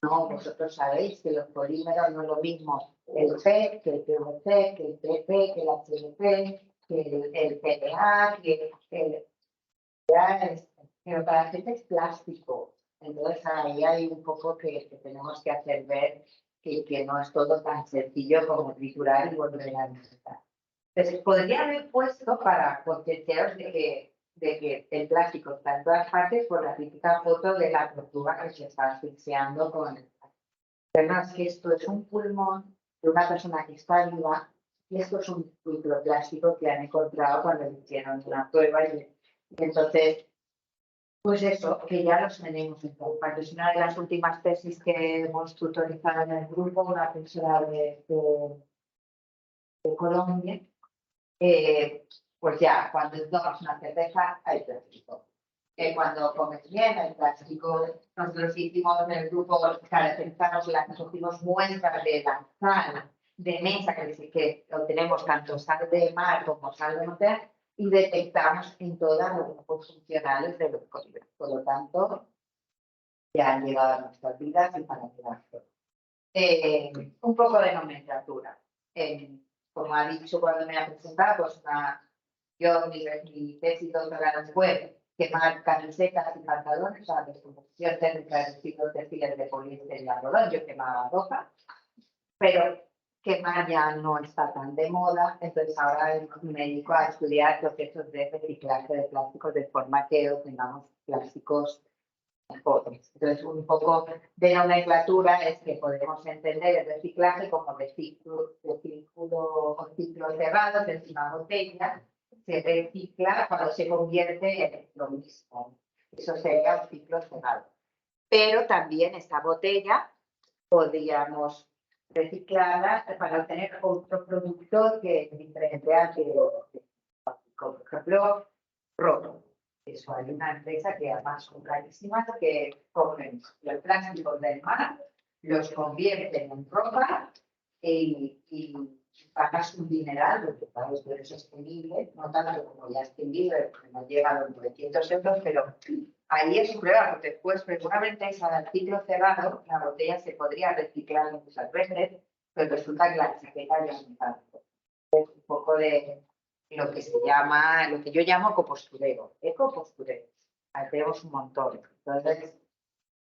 No, vosotros sabéis que los polímeros no es lo mismo el PET, que el PVC, que el PP, que el HDP, que el PLA, que el... Pero para la gente es plástico. Entonces ahí hay un poco que tenemos que hacer ver que no es todo tan sencillo como triturar y volver a necesitar. Entonces, podría haber puesto para concienciaros de que el plástico está en todas partes por la típica foto de la tortuga que se está asfixiando con el plástico. Además, que esto es un pulmón de una persona que está viva y esto es un microplástico que han encontrado cuando hicieron una prueba y entonces, pues eso, que ya los tenemos en todas partes. Una de las últimas tesis que hemos tutorizado en el grupo, una profesora de Colombia, pues ya, cuando tomas una cerveza hay plástico. Cuando comes bien hay plástico. Nosotros hicimos en el grupo, caracterizamos cogimos muestras de la sal de mesa, que obtenemos tanto sal de mar como sal de mar, y detectamos en todas los grupos funcionales de los polímeros. Por lo tanto, ya han llegado a nuestras vidas y para quedarse. Un poco de nomenclatura. Como ha dicho cuando me ha presentado, pues yo mi tesis doctoral fue quemar camisetas y pantalones, la descomposición térmica de residuos textiles de poliéster y algodón. Yo quemaba ropa, pero quemar ya no está tan de moda, entonces ahora me dedico a estudiar procesos de reciclaje de plásticos de forma que obtengamos plásticos mejores. Entonces, un poco de nomenclatura es que podemos entender el reciclaje como ciclo cerrado, es decir, una botella se recicla cuando se convierte en lo mismo. Eso sería un ciclo cerrado. Pero también esta botella podríamos reciclarla para obtener otro producto que es diferente al que, por ejemplo, ropa. Eso hay una empresa que además son carísimas que cogen los plásticos del mar, los convierten en ropa y pagas un dineral, porque para esto es sostenible, no tanto como ya extendido, que nos llega a los 900 euros, pero ahí es un problema, porque después seguramente es al ciclo cerrado, la botella se podría reciclar muchas veces, pero resulta que la chaqueta ya no está. Es un poco de lo que se llama, lo que yo llamo ecopostureo. Ecopostureo. Ahí tenemos un montón. Entonces,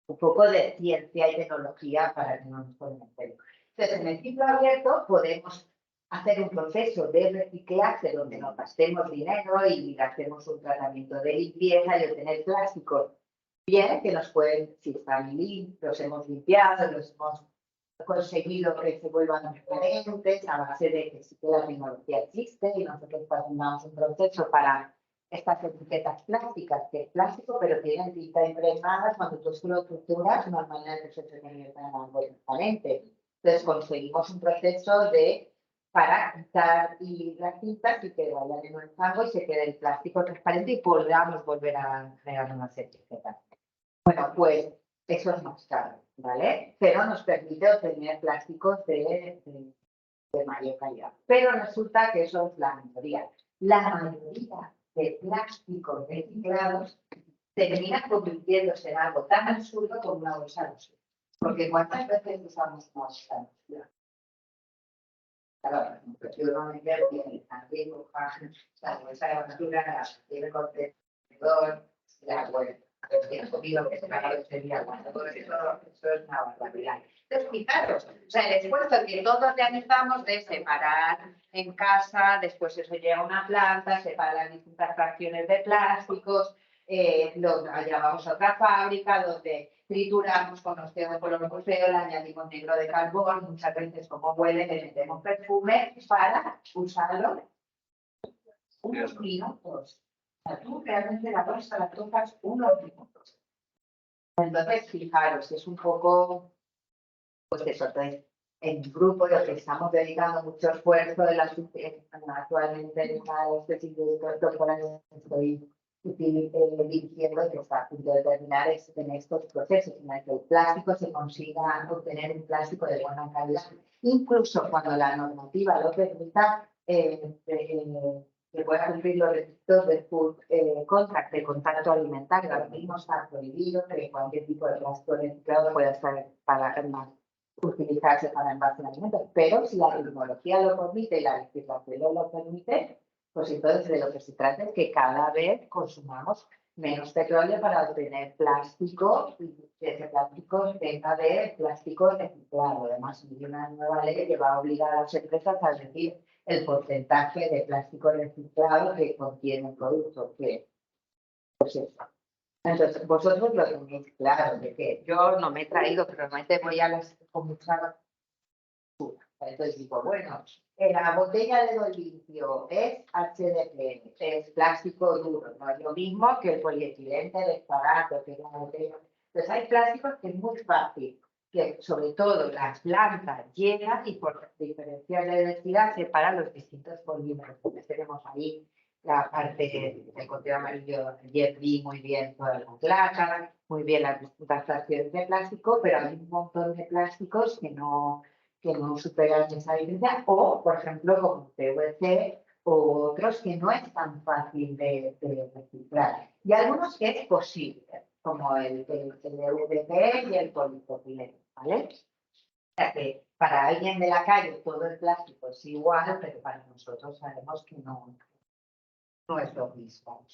un poco de ciencia y tecnología para que no nos pongan pelo. Entonces, en el ciclo abierto podemos hacer un proceso de reciclaje donde nos gastemos dinero y hacemos un tratamiento de limpieza y obtener plásticos bien, que nos pueden, si están limpios, los hemos limpiado, los hemos conseguido que se vuelvan transparentes a base de que sí que la tecnología existe y nosotros pasamos un proceso para estas etiquetas plásticas, que es plástico, pero tienen tinta impregnada. Cuando tú lo estructuras, normalmente se convierte en algo transparente. Entonces conseguimos un proceso para quitar y las tintas y que vayan en el fango y se quede el plástico transparente y podamos volver a crear unas etiquetas. Bueno, pues eso es más caro, ¿vale? Pero nos permite obtener plásticos de mayor calidad. Pero resulta que eso es la mayoría. La mayoría de plásticos reciclados termina convirtiéndose en algo tan absurdo como una bolsa de basura. Porque ¿cuántas veces usamos una bolsa de basura? Claro, yo no me invertí en también la bolsa de basura, el contenedor, la huerta. El comido que se me ha dado ese día, todo eso es una barbaridad. Entonces, fijaros, o sea, el esfuerzo que todos realizamos de separar en casa, después eso llega a una planta, separa las distintas fracciones de plásticos, lo llevamos a otra fábrica donde trituramos con oxígeno color museo, le añadimos negro de carbón, muchas veces como huele, le metemos perfume para usarlo unos minutos. O sea, tú realmente la bolsa la tocas unos minutos. Entonces, fijaros, es un poco, pues eso, entonces, en mi grupo, lo que estamos dedicando mucho esfuerzo actualmente en la tesis de doctorado estoy dirigiendo, que está a punto de terminar, es en estos procesos en el que el plástico se consiga obtener un plástico de buena calidad. Incluso cuando la normativa lo permita, que pueda cumplir los requisitos de food contract, de contacto alimentario. Ahora mismo está prohibido que cualquier tipo de plástico reciclado pueda estar utilizarse para envase de alimentos, pero si la tecnología lo permite y la legislación lo permite, pues entonces de lo que se trata es que cada vez consumamos menos petróleo para obtener plástico y que ese plástico venga de plástico reciclado. Además, hay una nueva ley que va a obligar a las empresas a decir el porcentaje de plástico reciclado que contiene el producto, que pues eso. Entonces, vosotros lo tenéis claro, de que yo no me he traído, pero normalmente voy a las con mucha. Entonces digo, bueno, la botella de Dolvicio es HDPE, es plástico duro, no es lo mismo que el polietilente de barato, que es la botella. Entonces hay plásticos que es muy fácil, que sobre todo las plantas llegan y por diferencias de densidad separan los distintos polímeros. Entonces tenemos ahí la parte del contenido amarillo, el muy bien todas las placas, muy bien las distintas fracciones de plástico, pero hay un montón de plásticos que no superan esa diferencia, o por ejemplo como PVC o otros que no es tan fácil de reciclar. Y algunos que es posible, como el EVP y el polipropileno, ¿vale? O sea que para alguien de la calle todo el plástico es igual, pero para nosotros sabemos que no es lo mismo.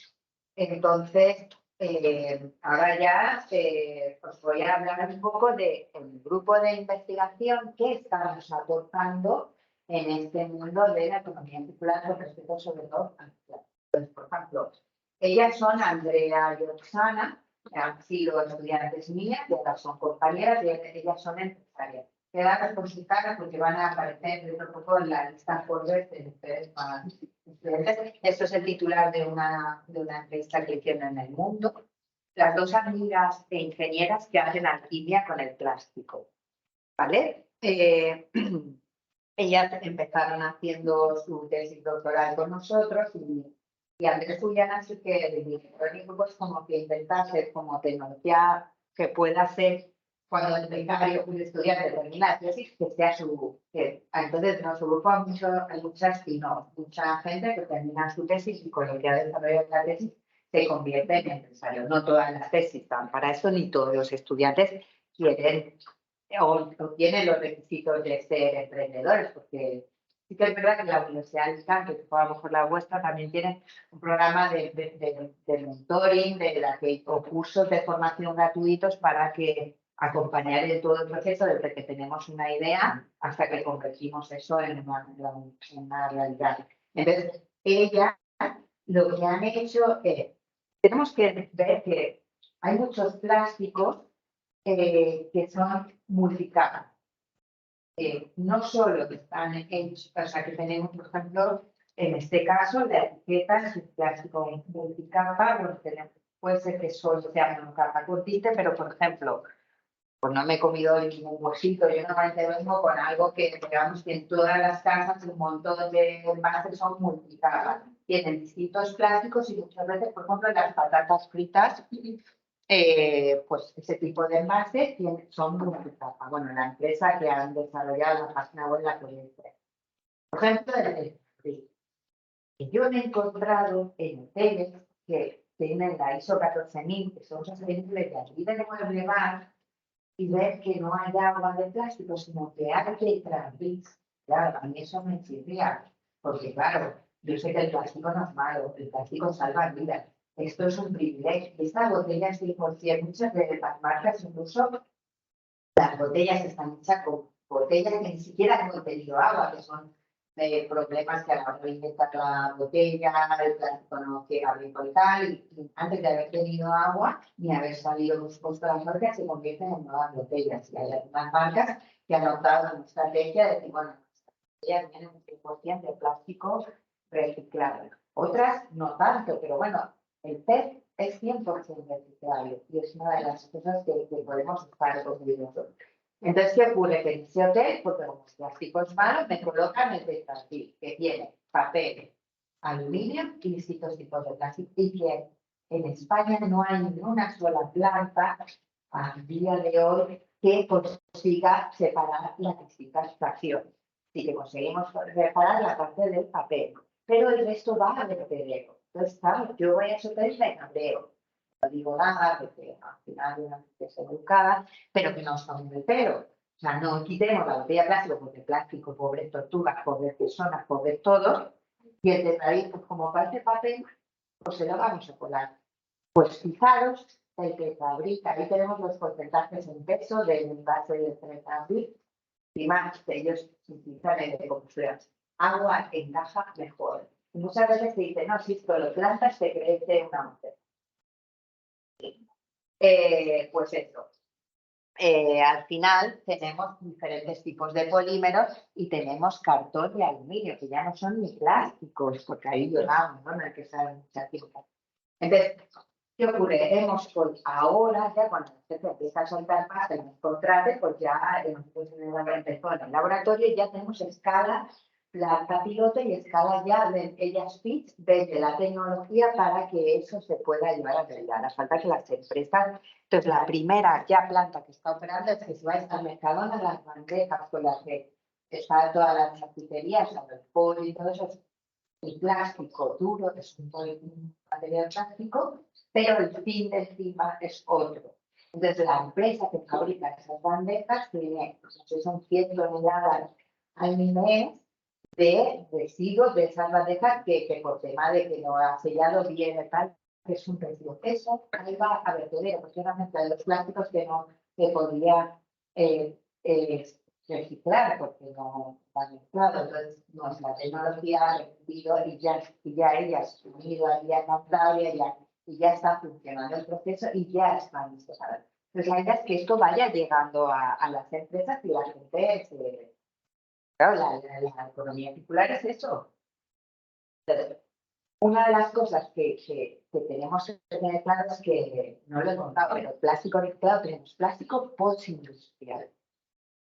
Entonces, ahora ya os voy a hablar un poco del grupo de investigación que estamos aportando en este mundo de la economía circular con respecto sobre todo a pues, por ejemplo, ellas son Andrea y Oksana, han sido estudiantes mías, y ahora son compañeras y ellas son empresarias. Quedaros con sus caras porque van a aparecer dentro de poco en la lista por ver de ustedes más. Esto es el titular de una entrevista que hicieron en El Mundo. Las dos amigas e ingenieras que hacen alquimia con el plástico. ¿Vale? Ellas empezaron haciendo su tesis doctoral con nosotros y Andrés Ullana sí que dijeron pues como que intenta hacer como tecnología que pueda ser cuando el becario, un estudiante termina la tesis, que sea su grupo. Entonces, no su grupo hay mucha gente que termina su tesis y con lo que ha desarrollado la tesis se convierte en empresario. No todas las tesis están para eso, ni todos los estudiantes quieren o tienen los requisitos de ser emprendedores, porque Sí que es verdad que la Universidad de Alicante, que fue a lo mejor la vuestra, también tiene un programa de mentoring, o cursos de formación gratuitos para que acompañar en todo el proceso desde que tenemos una idea hasta que convertimos eso en una realidad. Entonces, ella lo que han hecho es, tenemos que ver que hay muchos plásticos que son multicapas. No solo están hechos, o sea, que tenemos, por ejemplo, en este caso, la etiqueta es un plástico multicapa, bueno, puede ser que solo sea monocapa con tinte, pero, por ejemplo, pues no me he comido ningún huesito, yo normalmente vengo con algo que, digamos, que en todas las casas un montón de envases son multicapas, tienen distintos plásticos y muchas veces, por ejemplo, las patatas fritas, pues ese tipo de envases son multicapa. Bueno, la empresa que han desarrollado la página web la conoce. Por ejemplo, yo me he encontrado en hoteles que tienen la ISO 14000, que son sostenibles de aquí de mueble bar, y ver que no hay agua de plástico, sino que hay tetrabric. Claro, a mí eso me chirría, porque claro, yo sé que el plástico no es malo, el plástico salva vidas. Esto es un privilegio. Estas botellas 100%, muchas de las marcas, incluso las botellas están hechas con botellas que ni siquiera han contenido agua, que son problemas que a la hora de inventar la botella, el plástico no quiere abrir con tal, y antes de haber tenido agua ni haber salido los costos de las marcas, se convierten en nuevas botellas. Y hay algunas marcas que han optado una estrategia de decir, bueno, ellas tienen un 100% de plástico reciclable. Otras no tanto, pero bueno, el PET es 100% reciclable y es una de las cosas que podemos estar orgullosos. Entonces, ¿qué ocurre? Que en ese hotel, porque como el plástico es malo, me colocan el tetrabric, que tiene papel, aluminio y distintos tipos de plástico. Y que en España no hay ni una sola planta a día de hoy que consiga separar las distintas fracciones. Sí que conseguimos reparar la parte del papel, pero el resto va al vertedero. Entonces, claro, yo voy a ese hotel y me cabreo. No digo nada, porque al final una es educada, pero que no son de pelo. O sea, no quitemos la botella de plástico, porque plástico, pobres tortugas, pobres personas, pobres todos, y el tetrabric, pues como parece papel, pues se lo vamos a colar. Pues fijaros, el tetrabric, ahí tenemos los porcentajes en peso del envase del tetrabric, y más, ellos utilizan el de combustión. Agua encaja mejor. Y muchas veces se dice, no, si esto lo plantas, te crece una mujer. Pues eso. Al final tenemos diferentes tipos de polímeros y tenemos cartón y aluminio, que ya no son ni plásticos, porque ahí lloramos, ¿no? No hay que usar mucha tinta. Entonces, ¿qué ocurre? Ahora, ya cuando se empieza a soltar más en los contratos, pues ya empezó en el laboratorio y ya tenemos escala, planta piloto y escala ya de ellas pitch desde la tecnología para que eso se pueda llevar a realidad. La falta que las empresas, entonces la primera ya planta que está operando es que si vais al Mercadona, las bandejas con las que están todas las charcuterías, el pollo y todo eso, el plástico duro es un material plástico, pero el fin de encima es otro. Entonces, la empresa que fabrica esas bandejas tiene, no sé, son 100 toneladas al mes de residuos de esas bandejas que por tema de que no ha sellado bien y tal, que es un residuo. Eso ahí va a vertedero, porque es una mezcla de los plásticos que no se podía reciclar, porque no está mezclado. Entonces, nuestra tecnología ha recibido y ya ella ha asumido, ya captado, y ya está funcionando el proceso y ya está listo. Entonces, la idea es que esto vaya llegando a las empresas y la gente se... Claro, la economía circular es eso. Entonces, una de las cosas que tenemos que tener claro es que, no lo he contado, pero el plástico reciclado tenemos plástico postindustrial.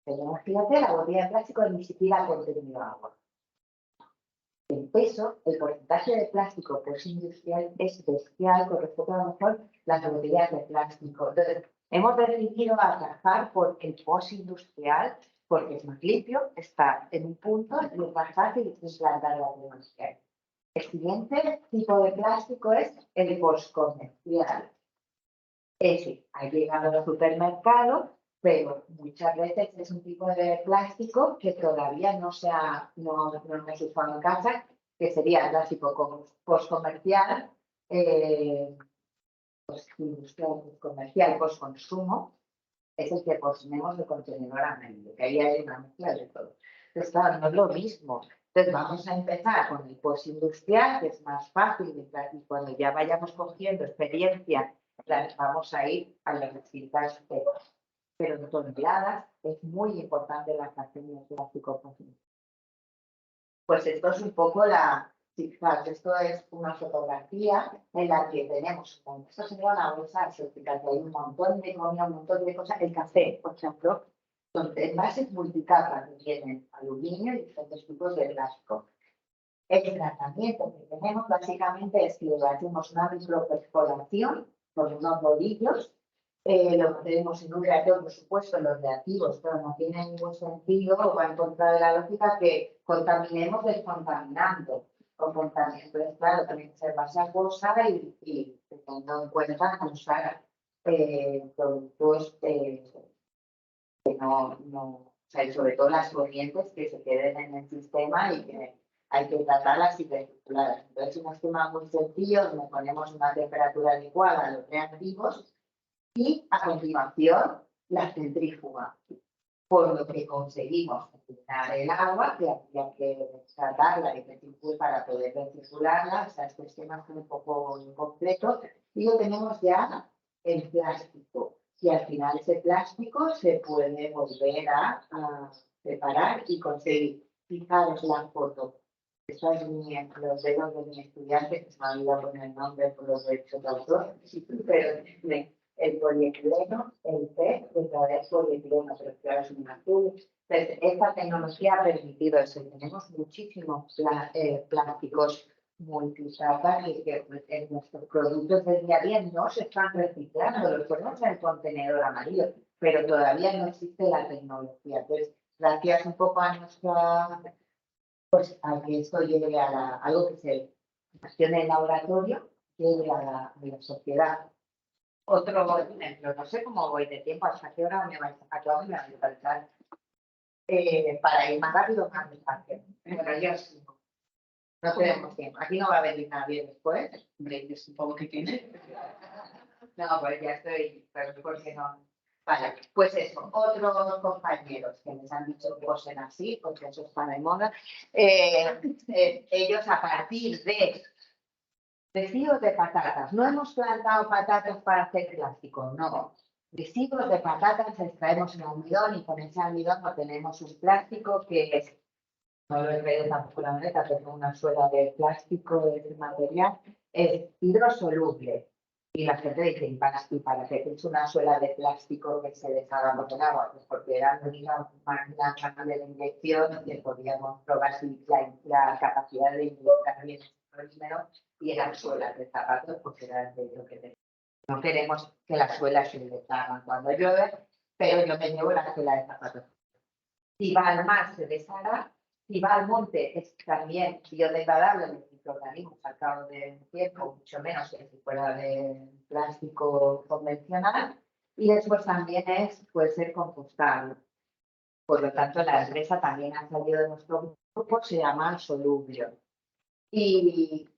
Tenemos, fíjate, la botella de plástico ni siquiera ha contenido agua. El peso, el porcentaje de plástico postindustrial es bestial con respecto a lo mejor las botellas de plástico. Entonces, hemos decidido atajar por el postindustrial porque es más limpio, está en un punto y es más fácil implantar la tecnología. El siguiente tipo de plástico es el postcomercial. Ese ha llegado al supermercado pero muchas veces es un tipo de plástico que todavía no hemos usado en casa, que sería el plástico postcomercial, industrial, comercial, postconsumo, es el que ponemos de contenedor amarillo, que ahí hay una mezcla de todo. Entonces, claro, no es lo mismo. Entonces, vamos a empezar con el postindustrial, que es más fácil, y cuando ya vayamos cogiendo experiencia, vamos a ir a las distintas, pero toneladas. Es muy importante la fracción de plástico posible. Pues esto es un poco esto es una fotografía en la que tenemos, esto sería una bolsa aséptica, que hay un montón de comida, un montón de cosas. El café, por ejemplo, son envases multicapa que tienen aluminio y diferentes tipos de plástico. El tratamiento que tenemos básicamente es que le hacemos una microperforación con unos rodillos. Lo tenemos en un reactor, por supuesto, los reactivos, pero no tiene ningún sentido o va en contra de la lógica que contaminemos descontaminando. O contaminando, entonces, claro, también se basa cosa y teniendo en cuenta usar productos que o sea, y sobre todo las corrientes que se queden en el sistema y que hay que tratarlas y recircularlas. Entonces, un esquema muy sencillo donde ponemos una temperatura adecuada a los reactivos y a continuación la centrífuga, por lo que conseguimos utilizar el agua, que había que tratarla y recircular para poder recircularla. O sea, este esquema es un poco incompleto. Y lo tenemos ya en plástico. Y al final ese plástico se puede volver a preparar y conseguir. Fijaros la foto. Esta es los dedos de mi estudiante, que se me ha olvidado poner el nombre por los derechos de autor, pero el polietileno, el P, que todavía es polietileno, pero claro, es un azul. Entonces, esta tecnología ha permitido eso. Tenemos muchísimos plásticos multicapas y que en nuestros productos del día a día no se están reciclando, los ponemos en el contenedor amarillo, pero todavía no existe la tecnología. Entonces, gracias un poco a nuestra, pues a que esto llegue a algo que se gestione en el laboratorio, llegue a la sociedad. Otro ejemplo, no sé cómo voy de tiempo, hasta qué hora me vais a faltar para ir más rápido, más despacio. Bueno, yo sí. No tenemos tiempo. Aquí no va a venir nadie después. Hombre, yo supongo que tiene. No, pues ya estoy, pero ¿por qué no? Vale, pues eso, otros compañeros que les han dicho que cosen así, porque eso está de moda, ellos a partir de residuos de patatas, no hemos plantado patatas para hacer plástico, no. Residuos de patatas extraemos el almidón y con ese almidón obtenemos un plástico que es, no lo he traído tampoco la maleta, pero una suela de plástico de ese material, es hidrosoluble. Y la gente dice, ¿y para qué es una suela de plástico que se deshaga con el agua? Pues porque era una máquina de inyección que podíamos probar si la capacidad de inyectar bien el polímero y eran suelas de zapatos, porque era de lo que tenemos. No queremos que las suelas se deshagan cuando llueve, pero yo me llevo la suela de zapatos. Si va al mar, se deshará. Si va al monte, es también biodegradable, los microorganismos al cabo del tiempo, mucho menos que si fuera de plástico convencional. Y después también puede ser compostable. Por lo tanto, la empresa también ha salido de nuestro grupo, se llama Solublio. Y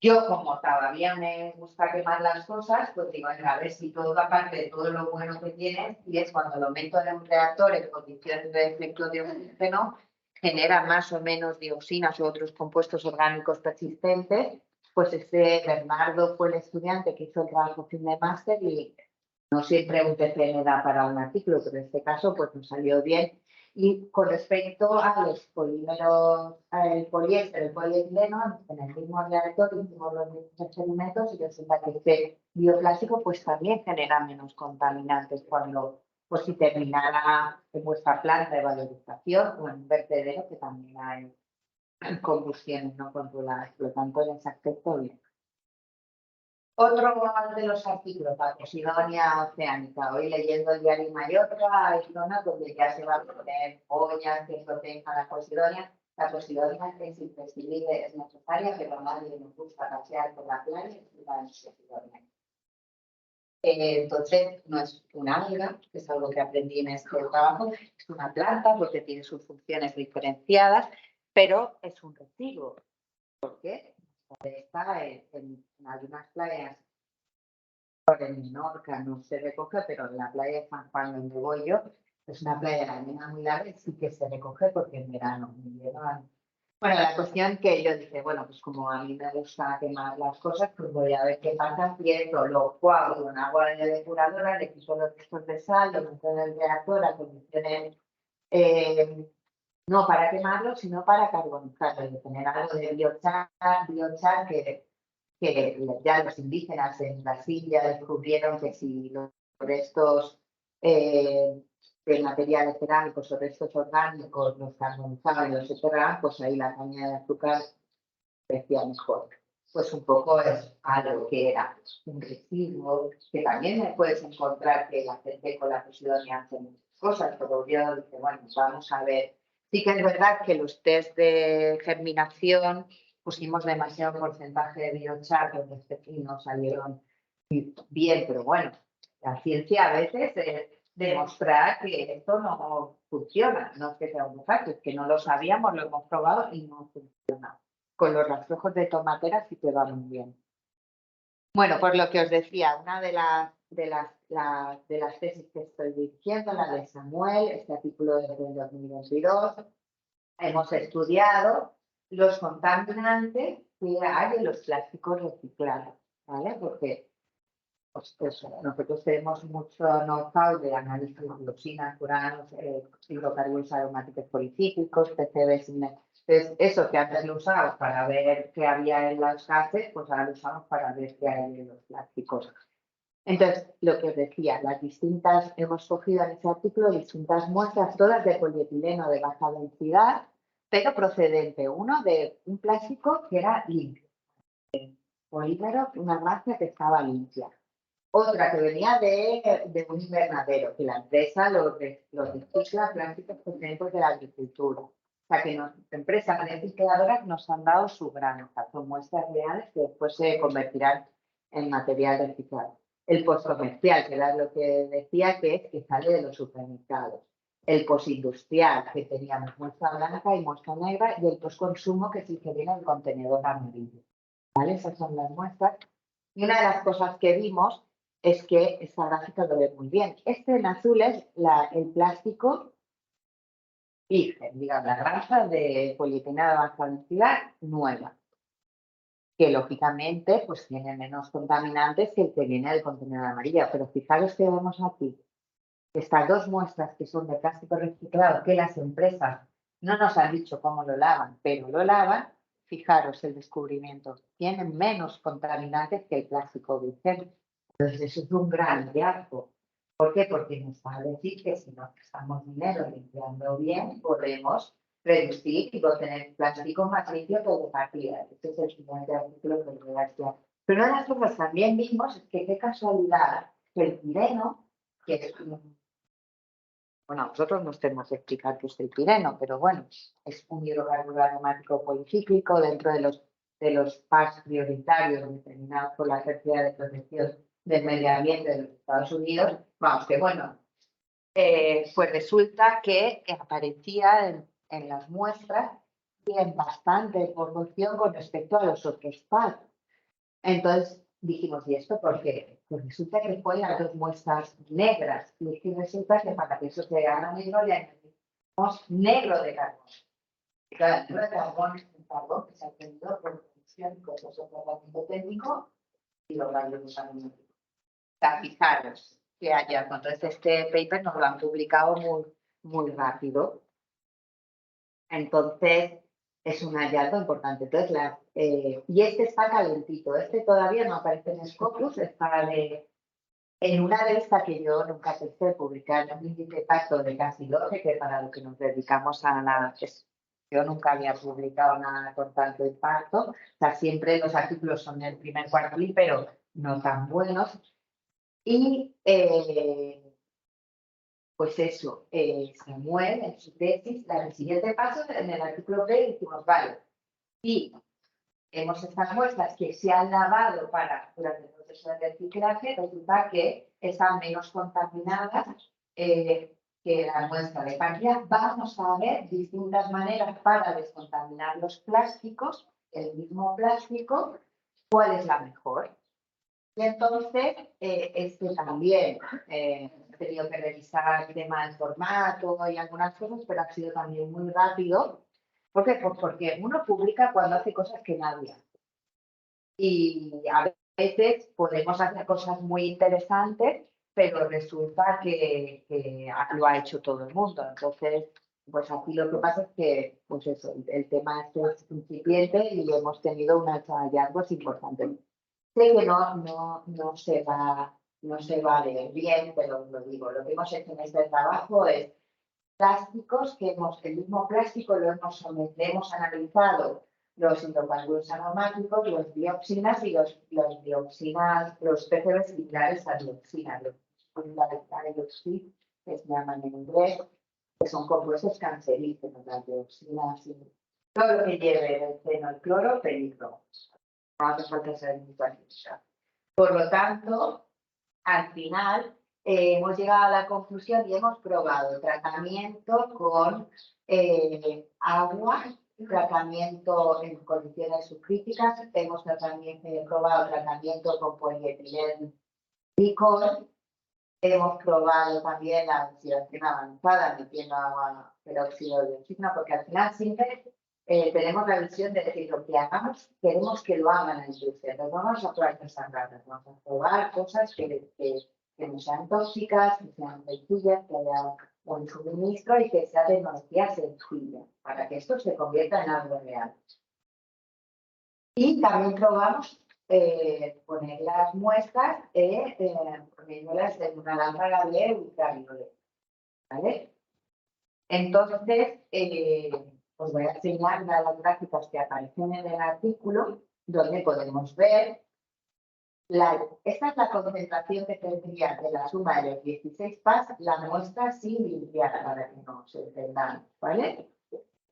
yo, como todavía me gusta quemar las cosas, pues digo, a ver si todo aparte de todo lo bueno que tiene, y es cuando lo meto en un reactor en condiciones de efecto de oxígeno, genera más o menos dioxinas u otros compuestos orgánicos persistentes. Pues Bernardo fue el estudiante que hizo el trabajo fin de máster y no siempre un TCM da para un artículo, pero en este caso pues nos salió bien. Y con respecto a los polímeros, el poliéster, el polietileno, en el mismo reactor hicimos los mismos experimentos y resulta que este bioplástico pues también genera menos contaminantes cuando, pues si terminara en vuestra planta de valorización o en un vertedero, que también hay combustiones no controladas. Por lo tanto, en ese aspecto bien. Otro de los artículos, la Posidonia oceánica. Hoy leyendo el diario Mallorca, hay zonas donde ya se va a poner ollas que protejan la Posidonia. La Posidonia es imprescindible, es necesaria, pero a nadie nos gusta pasear por la playa y la Posidonia. Entonces, no es una alga, que es algo que aprendí en este trabajo, es una planta porque tiene sus funciones diferenciadas, pero es un residuo. ¿Por qué? Está en algunas playas, en Menorca no se recoge, pero en la playa de San Juan, donde voy yo, es una playa de arena muy larga y sí que se recoge porque en verano me llevan. Bueno, la cuestión que yo dije, bueno, pues como a mí me gusta quemar las cosas, pues voy a ver qué pasa si esto lo coagulo en agua de depuradora, le quito los restos de sal, lo meto en el reactor a condiciones, no para quemarlo, sino para carbonizarlo, y tener algo de biochar que ya los indígenas en Brasil ya descubrieron que si los restos de materiales cerámicos o restos orgánicos los carbonizaban y los separaban, pues ahí la caña de azúcar crecía mejor. Pues un poco es algo que era un residuo, que también me puedes encontrar que la gente con la posidonia hace muchas cosas, pero yo dije, bueno, vamos a ver. Sí que es verdad que los test de germinación pusimos demasiado porcentaje de biochar, los pepinos salieron bien, pero bueno, la ciencia a veces es demostrar que esto no funciona, no es que sea un fácil, es que no lo sabíamos, lo hemos probado y no funciona. Con los rastrojos de tomatera sí que va muy bien. Bueno, por lo que os decía, una de las tesis que estoy diciendo, la de Samuel, este artículo es del 2022, hemos estudiado los contaminantes que hay en los plásticos reciclados, ¿vale? Porque pues nosotros tenemos mucho know-how de análisis de dioxinas, furanos, hidrocarburos aromáticos policíclicos, PCBs. Entonces, eso que antes lo usamos para ver qué había en los gases, pues ahora lo usamos para ver qué hay en los plásticos. Entonces, lo que os decía, hemos cogido en ese artículo distintas muestras, todas de polietileno de baja densidad, pero procedente, uno de un plástico que era limpio, polímero, una masa que estaba limpia. Otra que venía de un invernadero, que la empresa los recicla plásticos procedentes de la agricultura. O sea que empresas recicladoras nos han dado su granja, son muestras reales que después se convertirán en material reciclado. El postcomercial, que era lo que decía, que sale de los supermercados. El postindustrial, que teníamos muestra blanca y muestra negra, y el postconsumo, que sí que viene en el contenedor amarillo. ¿Vale? Esas son las muestras. Y una de las cosas que vimos es que esta gráfica lo ve muy bien. Este en azul es el plástico virgen, digamos, la granja de polietileno de baja densidad nueva, que lógicamente pues tiene menos contaminantes que el que viene del contenedor amarillo. Pero fijaros que vemos aquí estas dos muestras que son de plástico reciclado, que las empresas no nos han dicho cómo lo lavan, pero lo lavan. Fijaros el descubrimiento, tienen menos contaminantes que el plástico virgen. Entonces, eso es un gran hallazgo. ¿Por qué? Porque nos va a decir que si nos gastamos dinero limpiando bien, podemos reducir y obtener plástico más limpio que de partida. Este es el siguiente artículo que voy a hacer. Pero una de las cosas que también vimos es que qué casualidad que el pireno, que es bueno, nosotros nos tenemos que explicar qué es el pireno, pero bueno, es un hidrocarburo aromático policíclico dentro de los PAS prioritarios determinados por la Agencia de Protección del Medio Ambiente de los Estados Unidos. Vamos, que bueno, pues resulta que aparecía en las muestras y en bastante proporción con respecto a los otros PAS. Entonces dijimos, ¿y esto por qué? Pues resulta que fue las dos muestras negras. Y es que resulta que para que eso se haga negro le añadimos negro de carbón. Y claro, el negro de carbón es un carbón que se ha obtenido por función con proceso tratamiento técnico y los rayos aromáticos. O sea, fijaros que haya. Entonces este paper nos lo han publicado muy rápido. Entonces, es un hallazgo importante. Entonces, y este está calentito. Este todavía no aparece en Scopus, está en una revista que yo nunca pensé publicar en un índice de impacto de casi 12, que para lo que nos dedicamos yo nunca había publicado nada con tanto impacto. O sea, siempre los artículos son del primer cuartil, pero no tan buenos. Y pues eso, Samuel en su tesis, el siguiente paso en el artículo B dijimos, vale, y Hemos estas muestras que se han lavado durante el proceso de reciclaje, resulta que están menos contaminadas que la muestra de páncreas. Vamos a ver distintas maneras para descontaminar los plásticos, el mismo plástico, cuál es la mejor. Y entonces, también he tenido que revisar el tema del formato y algunas cosas, pero ha sido también muy rápido. ¿Por qué? Pues porque uno publica cuando hace cosas que nadie hace. Y a veces podemos hacer cosas muy interesantes, pero resulta que lo ha hecho todo el mundo. Entonces, pues aquí lo que pasa es que, pues eso, el tema es incipiente y hemos tenido unos hallazgos importantes. Sé que no se va a leer bien, pero lo digo, lo que hemos hecho en este trabajo es plásticos el mismo plástico lo hemos analizado los hidrocarburos aromáticos, los dioxinas y los dioxinas, los PCBs similares a dioxinas, que se llaman en inglés, que son compuestos cancerígenos, las dioxinas y todo lo que lleve benceno y cloro, peligro. No hace falta ser muy cualificado. Por lo tanto, al final hemos llegado a la conclusión y hemos probado tratamiento con agua, tratamiento en condiciones subcríticas, hemos probado tratamiento con polietilenglicol, hemos probado también la oxidación avanzada metiendo agua peróxido de oxígeno, porque al final siempre tenemos la visión de decir lo que hagamos, queremos que lo hagan en la industria. Entonces vamos a probar cosas raras, vamos a probar cosas que no sean tóxicas, que sean sencillas, que haya un suministro y que sea tecnología sencilla, para que esto se convierta en algo real. Y también probamos poner las muestras, poniéndolas en una lámpara de ultravioleta, ¿vale? Entonces, os voy a enseñar las gráficas que aparecen en el artículo, donde podemos ver, esta es la concentración que tendría de la suma de los 16 PAS, la muestra sin limpiar, para que no se entendan, ¿vale?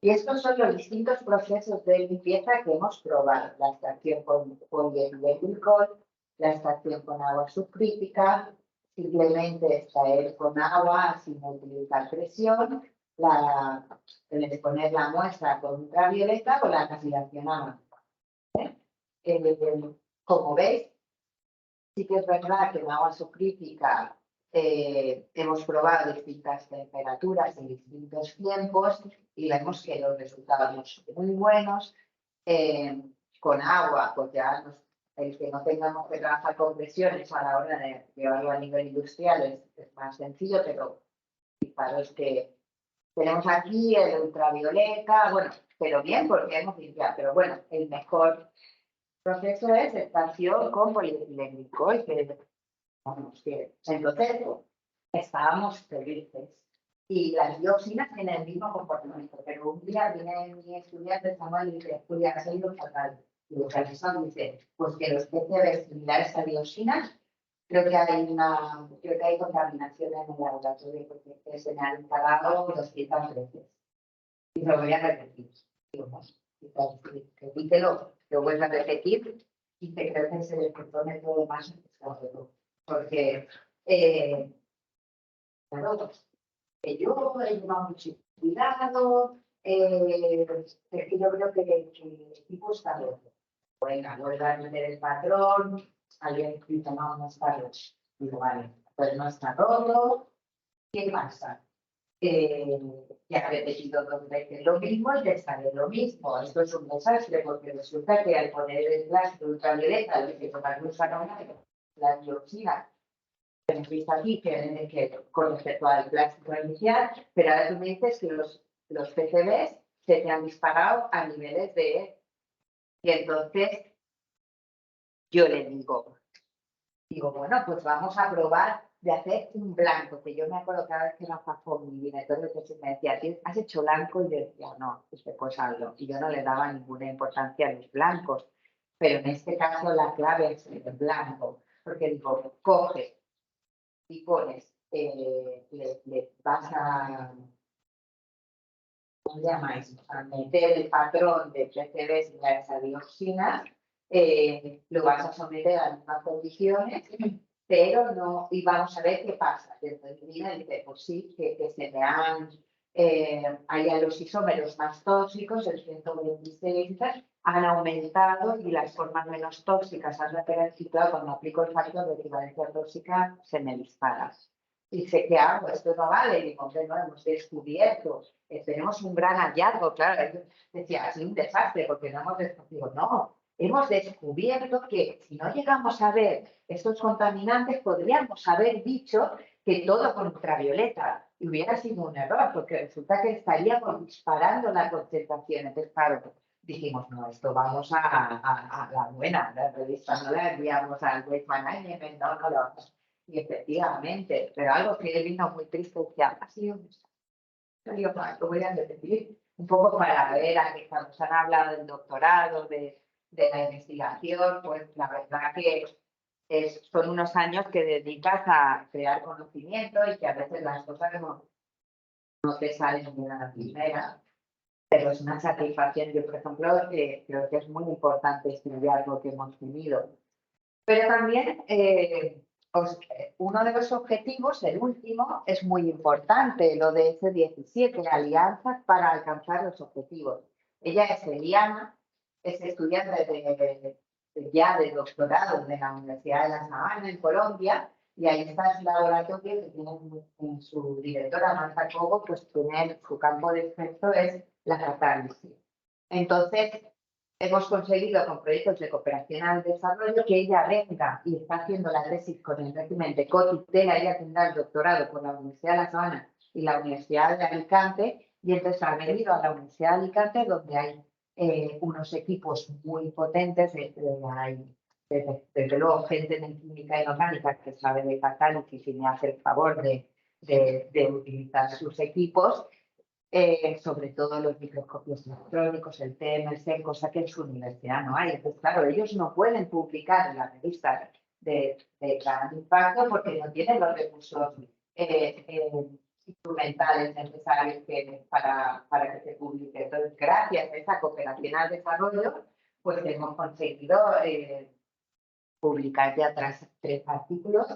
Y estos son los distintos procesos de limpieza que hemos probado, la extracción con polietilenglicol, la extracción con agua subcrítica, simplemente extraer con agua sin utilizar presión, el exponer la muestra con ultravioleta o la casilación avanzada. Como veis, sí que es verdad que en agua subcrítica hemos probado distintas temperaturas en distintos tiempos y vemos que los resultados son muy buenos. Con agua, pues ya el que no tengamos que trabajar con presiones a la hora de llevarlo a nivel industrial es más sencillo, pero fijaros que tenemos aquí el ultravioleta, bueno, pero bien porque hemos limpiado, pero bueno, el mejor proceso es extracción con polietilenglicol, entonces estábamos felices. Y las dioxinas tienen el mismo comportamiento, pero un día viene mi estudiante Samuel y dice, Julia, ha salido fatal. Y los profesores dicen, pues que los PCBs similares a dioxinas, creo que hay contaminación en el laboratorio, porque se me han instalado 200 veces. Y lo voy a repetir. Repítelo, lo vuelvo a repetir y te creo que se le propone todo más porque claro, yo he llevado mucho cuidado, yo creo que el equipo está bien. Venga, vuelvo a meter el patrón, alguien tomamos más tarde. Digo, vale, pues no está todo. ¿Qué pasa? Ya he repetido 2 veces lo mismo y te sale lo mismo. Esto es un desastre porque resulta que al poner el plástico ultravioleta, el que tomar luz aromática, la dioxina, hemos visto aquí que con respecto al plástico inicial, pero ahora tú me dices que los PCBs se te han disparado a niveles de... Y entonces yo le digo, bueno, pues vamos a probar de hacer un blanco, que yo me acuerdo cada vez que era con mi director de tesis me decía, ¿has hecho blanco? Y yo decía, no, pues hazlo. Y yo no le daba ninguna importancia a los blancos, pero en este caso la clave es el blanco, porque digo, coge y pones, le vas a ¿cómo se llama eso? O sea, meter el patrón de PCBs y las dioxinas, lo vas a someter a las mismas condiciones, pero no, y vamos a ver qué pasa. Entonces, mira, dice, pues sí, que se me han, hay los isómeros más tóxicos, el 126, han aumentado y las formas menos tóxicas han repercutido. Cuando aplico el factor de equivalencia tóxica, se me dispara. Dice, ¿qué hago? Esto no vale. Digo, hombre, no, hemos descubierto, tenemos un gran hallazgo, claro. Yo decía, es un desastre porque no hemos descubierto. No, hemos descubierto que si no llegamos a ver estos contaminantes, podríamos haber dicho que todo con ultravioleta. Y hubiera sido un error, porque resulta que estaríamos disparando la concentración. Entonces, claro, dijimos, no, esto vamos a la buena, la revista no la enviamos al Waste Management, no lo vamos. Y efectivamente, pero algo que él vino muy triste, decía, ha sido un desastre. Yo lo voy a repetir un poco para ver a que cuando se han hablado del doctorado, de la investigación, pues la verdad que son unos años que dedicas a crear conocimiento y que a veces las cosas no te salen de la primera. Pero es una satisfacción. Yo, por ejemplo, creo que es muy importante estudiar lo que hemos tenido. Pero también uno de los objetivos, el último, es muy importante, lo de ese 17, alianzas para alcanzar los objetivos. Ella es Eliana, es estudiante ya de doctorado de la Universidad de La Sabana, en Colombia, y ahí está su laboratorio que tiene su directora, Marta Cobo, pues tiene su campo de experto es la catálisis. Entonces, hemos conseguido con proyectos de cooperación al desarrollo que ella venga y está haciendo la tesis con el régimen de cotutela. Ella tendrá el doctorado con la Universidad de La Sabana y la Universidad de Alicante, y entonces ha venido a la Universidad de Alicante, donde hay unos equipos muy potentes, hay desde luego gente en química inorgánica que sabe de catálisis y me hace el favor de utilizar sus equipos. Sobre todo los microscopios electrónicos, el TMC, cosa que en su universidad no hay. Entonces, claro, ellos no pueden publicar en la revista de gran impacto porque no tienen los recursos instrumentales necesarios para que se publique. Entonces, gracias a esa cooperación al desarrollo, pues hemos conseguido publicar ya 3 artículos,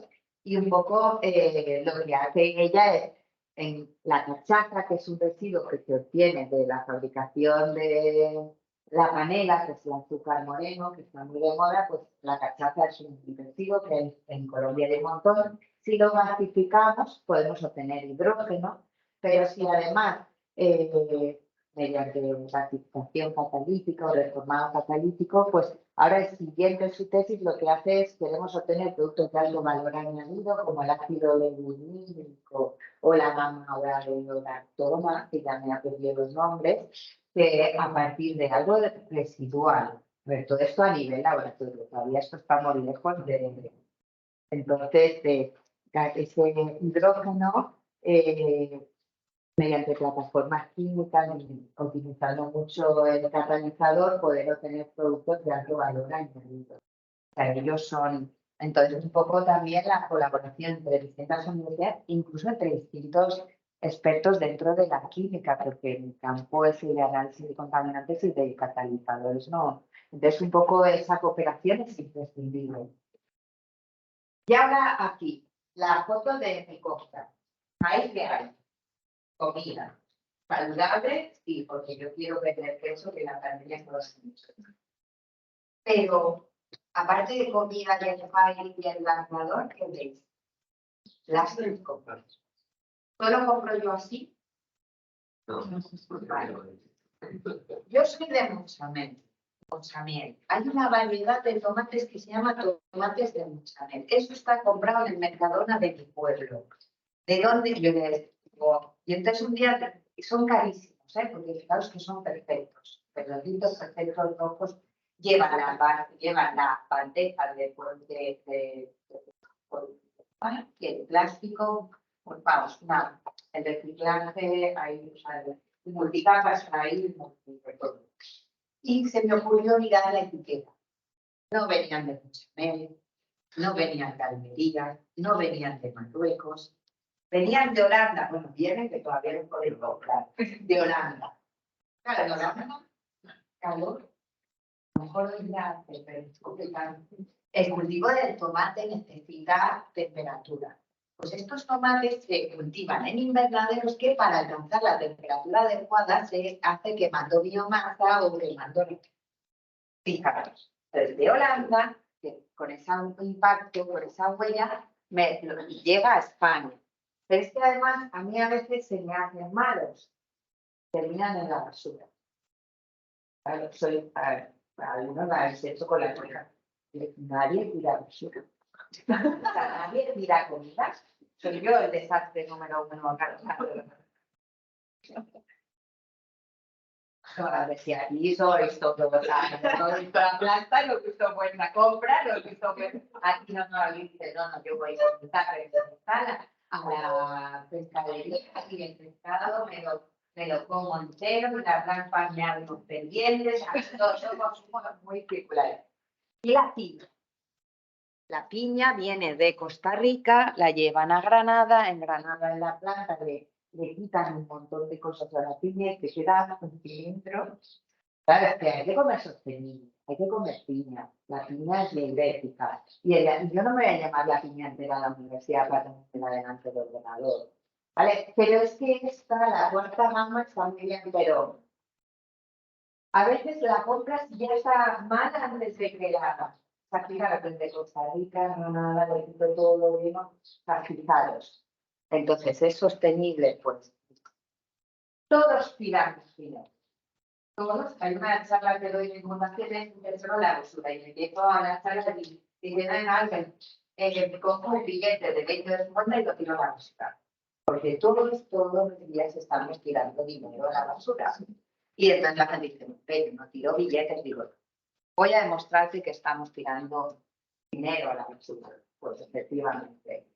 y un poco lo que hace ella es en la cachaza, que es un residuo que se obtiene de la fabricación de la panela, que es el azúcar moreno, que está muy de moda, pues la cachaza es un residuo que en Colombia hay un montón. Si lo gasificamos, podemos obtener hidrógeno, pero si además mediante gasificación catalítica o reformado catalítico, pues ahora el siguiente en su tesis lo que hace es queremos obtener productos de alto valor añadido como el ácido levulinílico o la gamma-oradolactona, que ya me ha perdido los nombres, que a partir de algo residual. Pero todo esto a nivel laboratorio, todavía esto está muy lejos de... Entonces, ese hidrógeno mediante plataformas químicas, utilizando mucho el catalizador, poder obtener productos de alto valor añadido. O sea, ellos son, entonces, un poco también la colaboración entre distintas universidades, incluso entre distintos expertos dentro de la química, porque mi campo es el de análisis de contaminantes y de catalizadores, no. Entonces, un poco esa cooperación es imprescindible. Y ahora aquí, la foto de mi costa. Ahí que hay comida saludable, sí, porque yo quiero vender queso que la familia no lo hace mucho. Pero, aparte de comida y el país y el lanzador, ¿qué veis? Plástico. ¿Solo compro yo así? No. Vale. Yo soy de Montsamiel. Hay una variedad de tomates que se llama tomates de Montsamiel. Eso está comprado en el Mercadona de mi pueblo. ¿De dónde yo les digo? Y entonces un día son carísimos, porque fijaos que son perfectos. Redonditos, perfectos, rojos. Llevan la bandeja de y el plástico, pues vamos, el reciclaje, hay, o sea, multicapas ahí, todo. Y se me ocurrió mirar la etiqueta. No venían de Montsamiel, no venían de Almería, no venían de Marruecos, venían de Holanda. Bueno, vienen que todavía no pueden comprar, de Holanda. Claro, no da calor. A lo mejor hoy ya hace, pero es complicado. El cultivo del tomate necesita temperatura. Pues estos tomates se cultivan en invernaderos que para alcanzar la temperatura adecuada se hace quemando biomasa o quemando. Fijaros, desde Holanda, que con ese impacto, con esa huella, llega a España. Pero es que además a mí a veces se me hacen malos, terminan en la basura. Claro, soy algunos lo habéis hecho con la oreja. Nadie tira basura. O sea, nadie tira comida. Soy yo el desastre número uno acá. A ver si aquí sois todos, no he visto la planta, no he visto vuestra compra, no he visto aquí no dice, no, yo voy a visitar a la pescadería y el pescado me lo como entero, y las trampas me abren los pendientes, todos somos muy circulares. Y la piña. La piña viene de Costa Rica, la llevan a Granada, en Granada en la planta le quitan un montón de cosas a la piña y te queda un cilindro. Claro, es que hay que comer sostenible, hay que comer piña. La piña es diurética. Y yo no me voy a llamar la piña entera a la universidad para tenerla delante del ordenador. ¿Vale? Pero es que la cuarta gama está muy bien, pero a veces la compras y ya está mal antes de que la hagas. Aquí la de Costa Rica, no nada, le quito todo lo mismo, fijaros. Entonces, ¿es sostenible? Pues todos tiramos dinero. Todos, hay una charla que doy en fundaciones, solo la basura, y me empiezo a la charla y dice, alguien, cojo un billete de 20 de 50 y lo tiro a la basura. Porque todos los días estamos tirando dinero a la basura. Y entonces la gente dice, pero no tiro billetes, digo, voy a demostrarte que estamos tirando dinero a la basura. Pues efectivamente,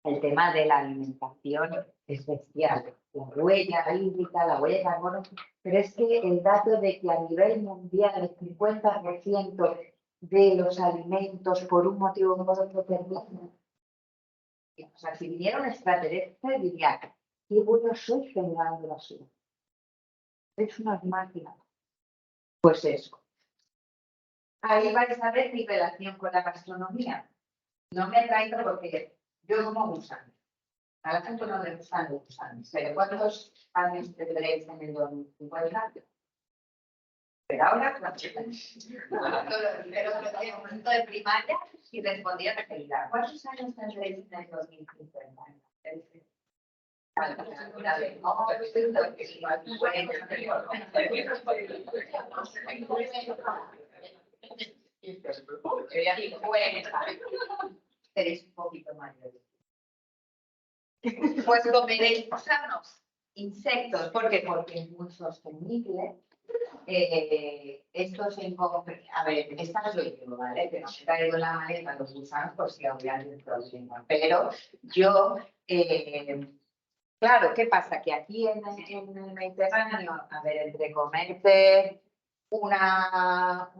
el tema de la alimentación es bestial. La huella hídrica, la huella de carbono, pero es que el dato de que a nivel mundial el 50% de los alimentos por un motivo u otro terminan. O sea, si viniera un extraterrestre diría, qué bueno soy generando basura. Es una máquina. Pues eso. Ahí vais a ver mi relación con la gastronomía. No me he traído porque yo como gusano. A la gente no le gustan los gusanos. Pero ¿cuántos años tendréis en el 2050? Pero ahora, pero en momento de primaria y respondía a la realidad. ¿Cuántos años tendréis en el 2050? Seréis un poquito mayores. Pues comeréis gusanos, insectos, ¿por qué? Porque es muy sostenible. Esto se a ver, esta soy yo, ¿vale? Que no me traigo la maleta los gusanos por si había un problema. Pero yo, claro, ¿qué pasa? Que aquí en el Mediterráneo, a ver, entre comerte una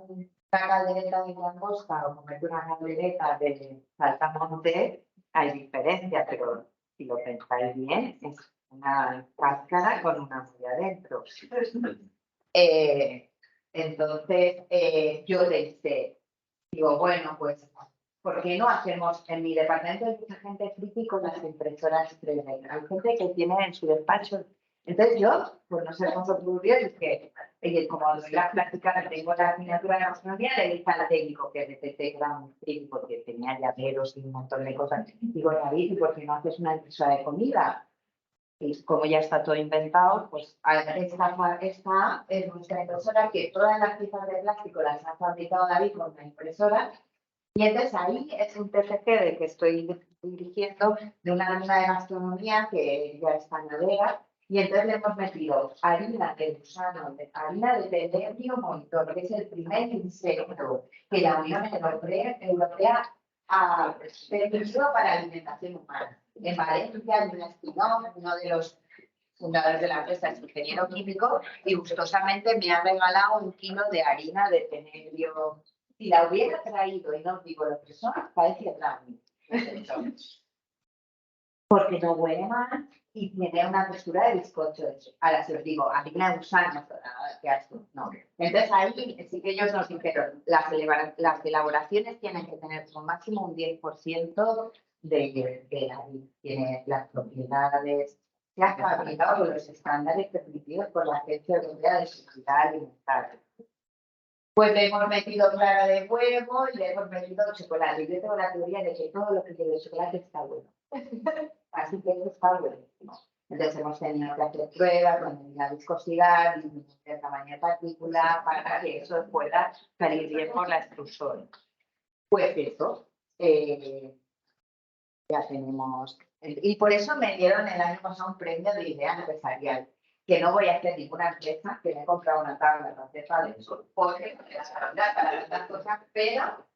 caldereta de langosta o comerte una caldereta de saltamonte, hay diferencia, pero si lo pensáis bien, es una cáscara con una muy adentro. Entonces, yo pensé, digo, bueno, pues, ¿por qué no hacemos en mi departamento hay mucha gente friki con las impresoras 3D? Hay gente que tiene en su despacho. Entonces yo, pues no sé cómo se ocurrió, es que como doy la plática, tengo la asignatura de gastronomía, le dije al técnico que detecté que era muy friki porque tenía llaveros y un montón de cosas. Digo, David, ¿y por qué no haces una impresora de comida? Y como ya está todo inventado, pues esta es nuestra impresora que todas las piezas de plástico las ha fabricado David con una impresora. Y entonces ahí es un TFG del que estoy dirigiendo de una alumna de gastronomía que ya está en Navega. Y entonces le hemos metido harina de gusano, harina de Tenebrio monitor, que es el primer insecto que la Unión Europea ha permitido para alimentación humana. En Valencia, en Espinón, uno de los fundadores de la empresa es ingeniero químico y gustosamente me ha regalado 1 kilo de harina de Tenebrio. Si la hubiera traído y no digo lo que son, parece brownie. Porque no huele mal y tiene una textura de bizcocho. Ahora si os digo, harina de gusano, qué asco, no. Entonces ahí sí que ellos nos dijeron, las elaboraciones tienen que tener como máximo un 10% de harina. Tiene las propiedades, se ha fabricado con los estándares permitidos por la Agencia Europea de Seguridad Alimentaria. Pues le hemos metido clara de huevo y le hemos metido chocolate. Y yo tengo la teoría de que todo lo que lleve chocolate está bueno. Así que eso está buenísimo. Entonces hemos tenido que hacer pruebas con la viscosidad y el tamaño de partícula para que eso pueda salir bien por la extrusora. Pues eso, ya tenemos. Y por eso me dieron el año pasado un premio de idea empresarial. Que no voy a hacer ninguna empresa, que me he comprado una tabla de receta de eso, porque para estas cosas, pero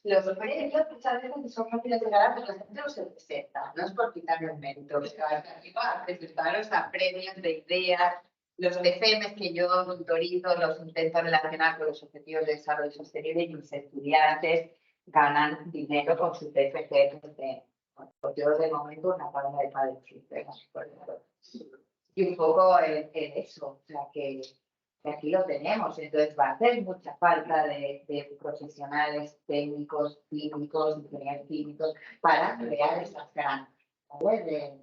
los premios muchas veces son fáciles de ganar, pero la gente no se presenta, no es por quitarme un mérito, pero a presentaros a premios de ideas, los TFMs que yo tutorizo, los intento relacionar con los objetivos de desarrollo sostenible y mis estudiantes ganan dinero con su TFG. Pues yo de momento una tabla de padres, por ejemplo. Y un poco en eso, o sea, que aquí lo tenemos. Entonces va a hacer mucha falta de profesionales técnicos, químicos, ingenieros químicos, para crear esas granjas. ¿Vale?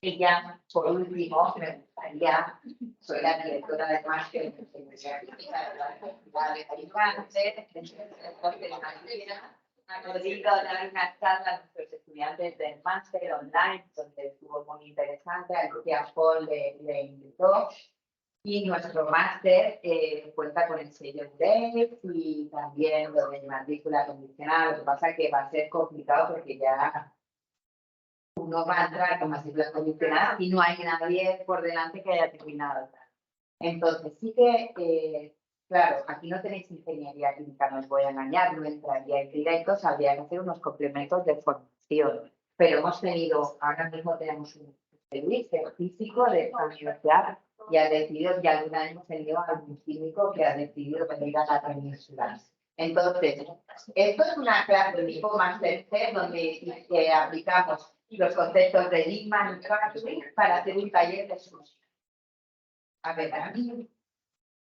Y ya, por último, me gustaría, soy la directora de máster de Universidad de Alicante, ha podido dar una charla a nuestros estudiantes del máster online, donde estuvo muy interesante, a Lucía Paul le invitó, y nuestro máster cuenta con el sello UDEC y también lo de matrícula condicional. Lo que pasa es que va a ser complicado porque ya uno va a entrar con matrícula condicional y no hay nadie por delante que haya terminado. Entonces sí que claro, aquí no tenéis ingeniería química, no os voy a engañar, no entraría en directos, habría que hacer unos complementos de formación. Pero hemos tenido, ahora mismo tenemos un servicio físico de la universidad y ha decidido, ya algún año hemos tenido algún químico que ha decidido venir a la universidad. Entonces, esto es una clase tipo Master C donde aplicamos los conceptos de Lean Manufacturing para hacer un taller de solución. A ver, a mí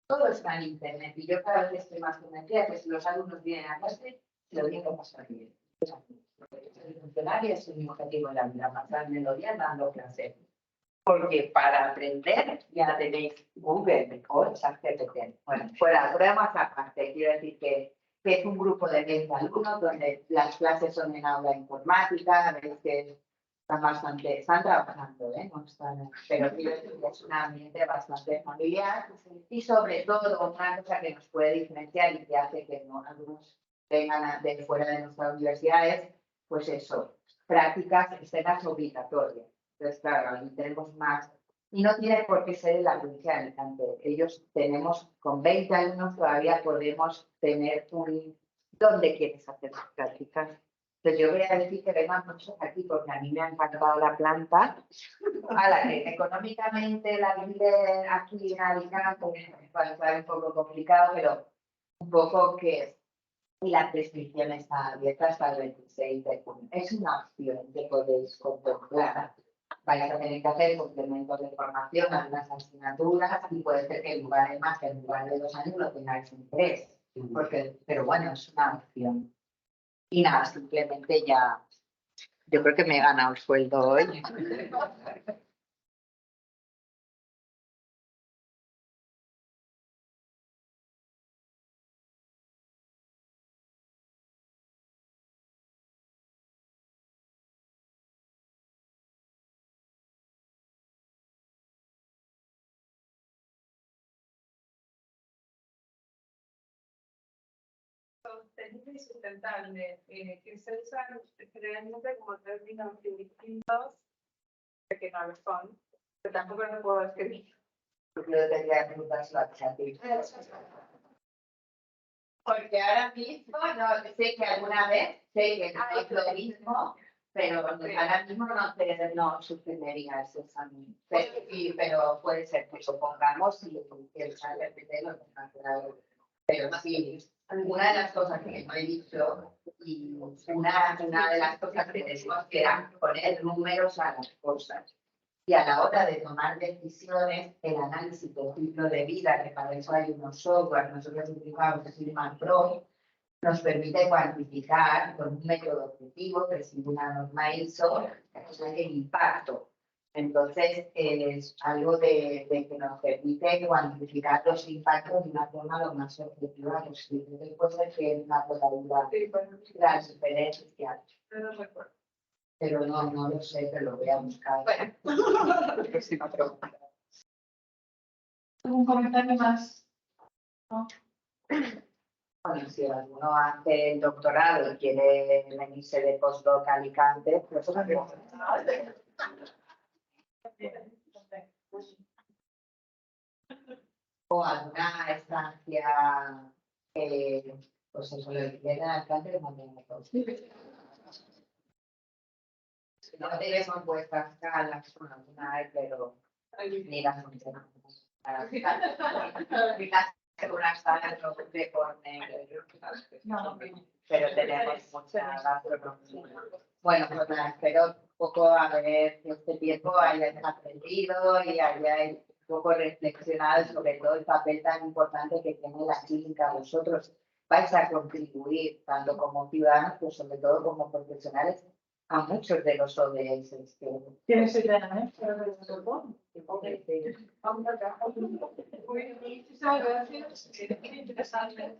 todo está en internet y yo cada vez estoy más convencida que si los alumnos vienen a clase, se lo tienen que pasar bien. Soy funcionaria, es mi objetivo en la vida, pasármelo bien dando clases. Porque para aprender ya tenéis Google, mejor, ChatGPT. Bueno, fuera, bromas aparte, quiero decir que es un grupo de 20 alumnos donde las clases son en aula informática, veis que están trabajando, no están, pero quiero decir que es un ambiente bastante familiar y sobre todo una cosa que nos puede diferenciar y que hace que algunos vengan de fuera de nuestras universidades, pues eso, prácticas externas obligatorias. Entonces, claro, ahí tenemos más, y no tiene por qué ser en la provincia de Alicante. Ellos tenemos, con 20 alumnos todavía podemos tener ¿dónde quieres hacer las prácticas? Entonces yo voy a decir que vengan muchos aquí porque a mí me ha encantado la planta, a la que económicamente la vida aquí en Alicante puede ser un poco complicado, pero un poco que la prescripción está abierta hasta el 26 de junio. Es una opción que podéis contemplar. Vais a tener que hacer complementos de formación, algunas asignaturas, y puede ser que en lugar de 2 años lo tengáis en 3. Pero bueno, es una opción. Y nada, simplemente ya, yo creo que me he ganado el sueldo hoy. Sostenible y sustentable, que se usan generalmente como términos distintos, que no lo son, pero tampoco lo puedo escribir. Yo tendría que preguntárselo a ti. Porque ahora mismo, no sé que alguna vez, sé que no es lo mismo, pero ahora mismo no suspendería ese examen. Pero puede ser que supongamos y el saber de lo que ha quedado. Pero sí, una de las cosas que no he dicho Y una de las cosas que decimos que era poner números a las cosas. Y a la hora de tomar decisiones, el análisis de ciclo de vida, que para eso hay unos software, nosotros utilizamos el Sigma Pro, nos permite cuantificar con un método objetivo, que es una norma ISO, el impacto. Entonces, es algo de que nos permite cuantificar los impactos de una forma lo más objetiva posible. Después es que es una polaridad Sí, bueno, las diferencias, no lo recuerdo. pero no lo sé, pero lo voy a buscar. Bueno. Próxima pregunta. ¿Algún comentario más? Bueno, si alguno hace el doctorado y quiere venirse de postdoc a Alicante, pues o alguna estancia, pues eso, lo que quiera en Alicante, lo mantengo todo. No tenemos vuestras calas con alguna vez, pero ni las funcionamos. Unas salas no de córner, pero tenemos mucha gastronomía. Bueno, pues nada, espero un poco a ver que este tiempo hayáis aprendido y hayáis un poco reflexionado sobre todo el papel tan importante que tiene la clínica. Vosotros vais a contribuir, tanto como ciudadanos, pues sobre todo como profesionales, a muchos de los ODS. ¿Tienes idea, eh? Muchísimas gracias. Muy interesante.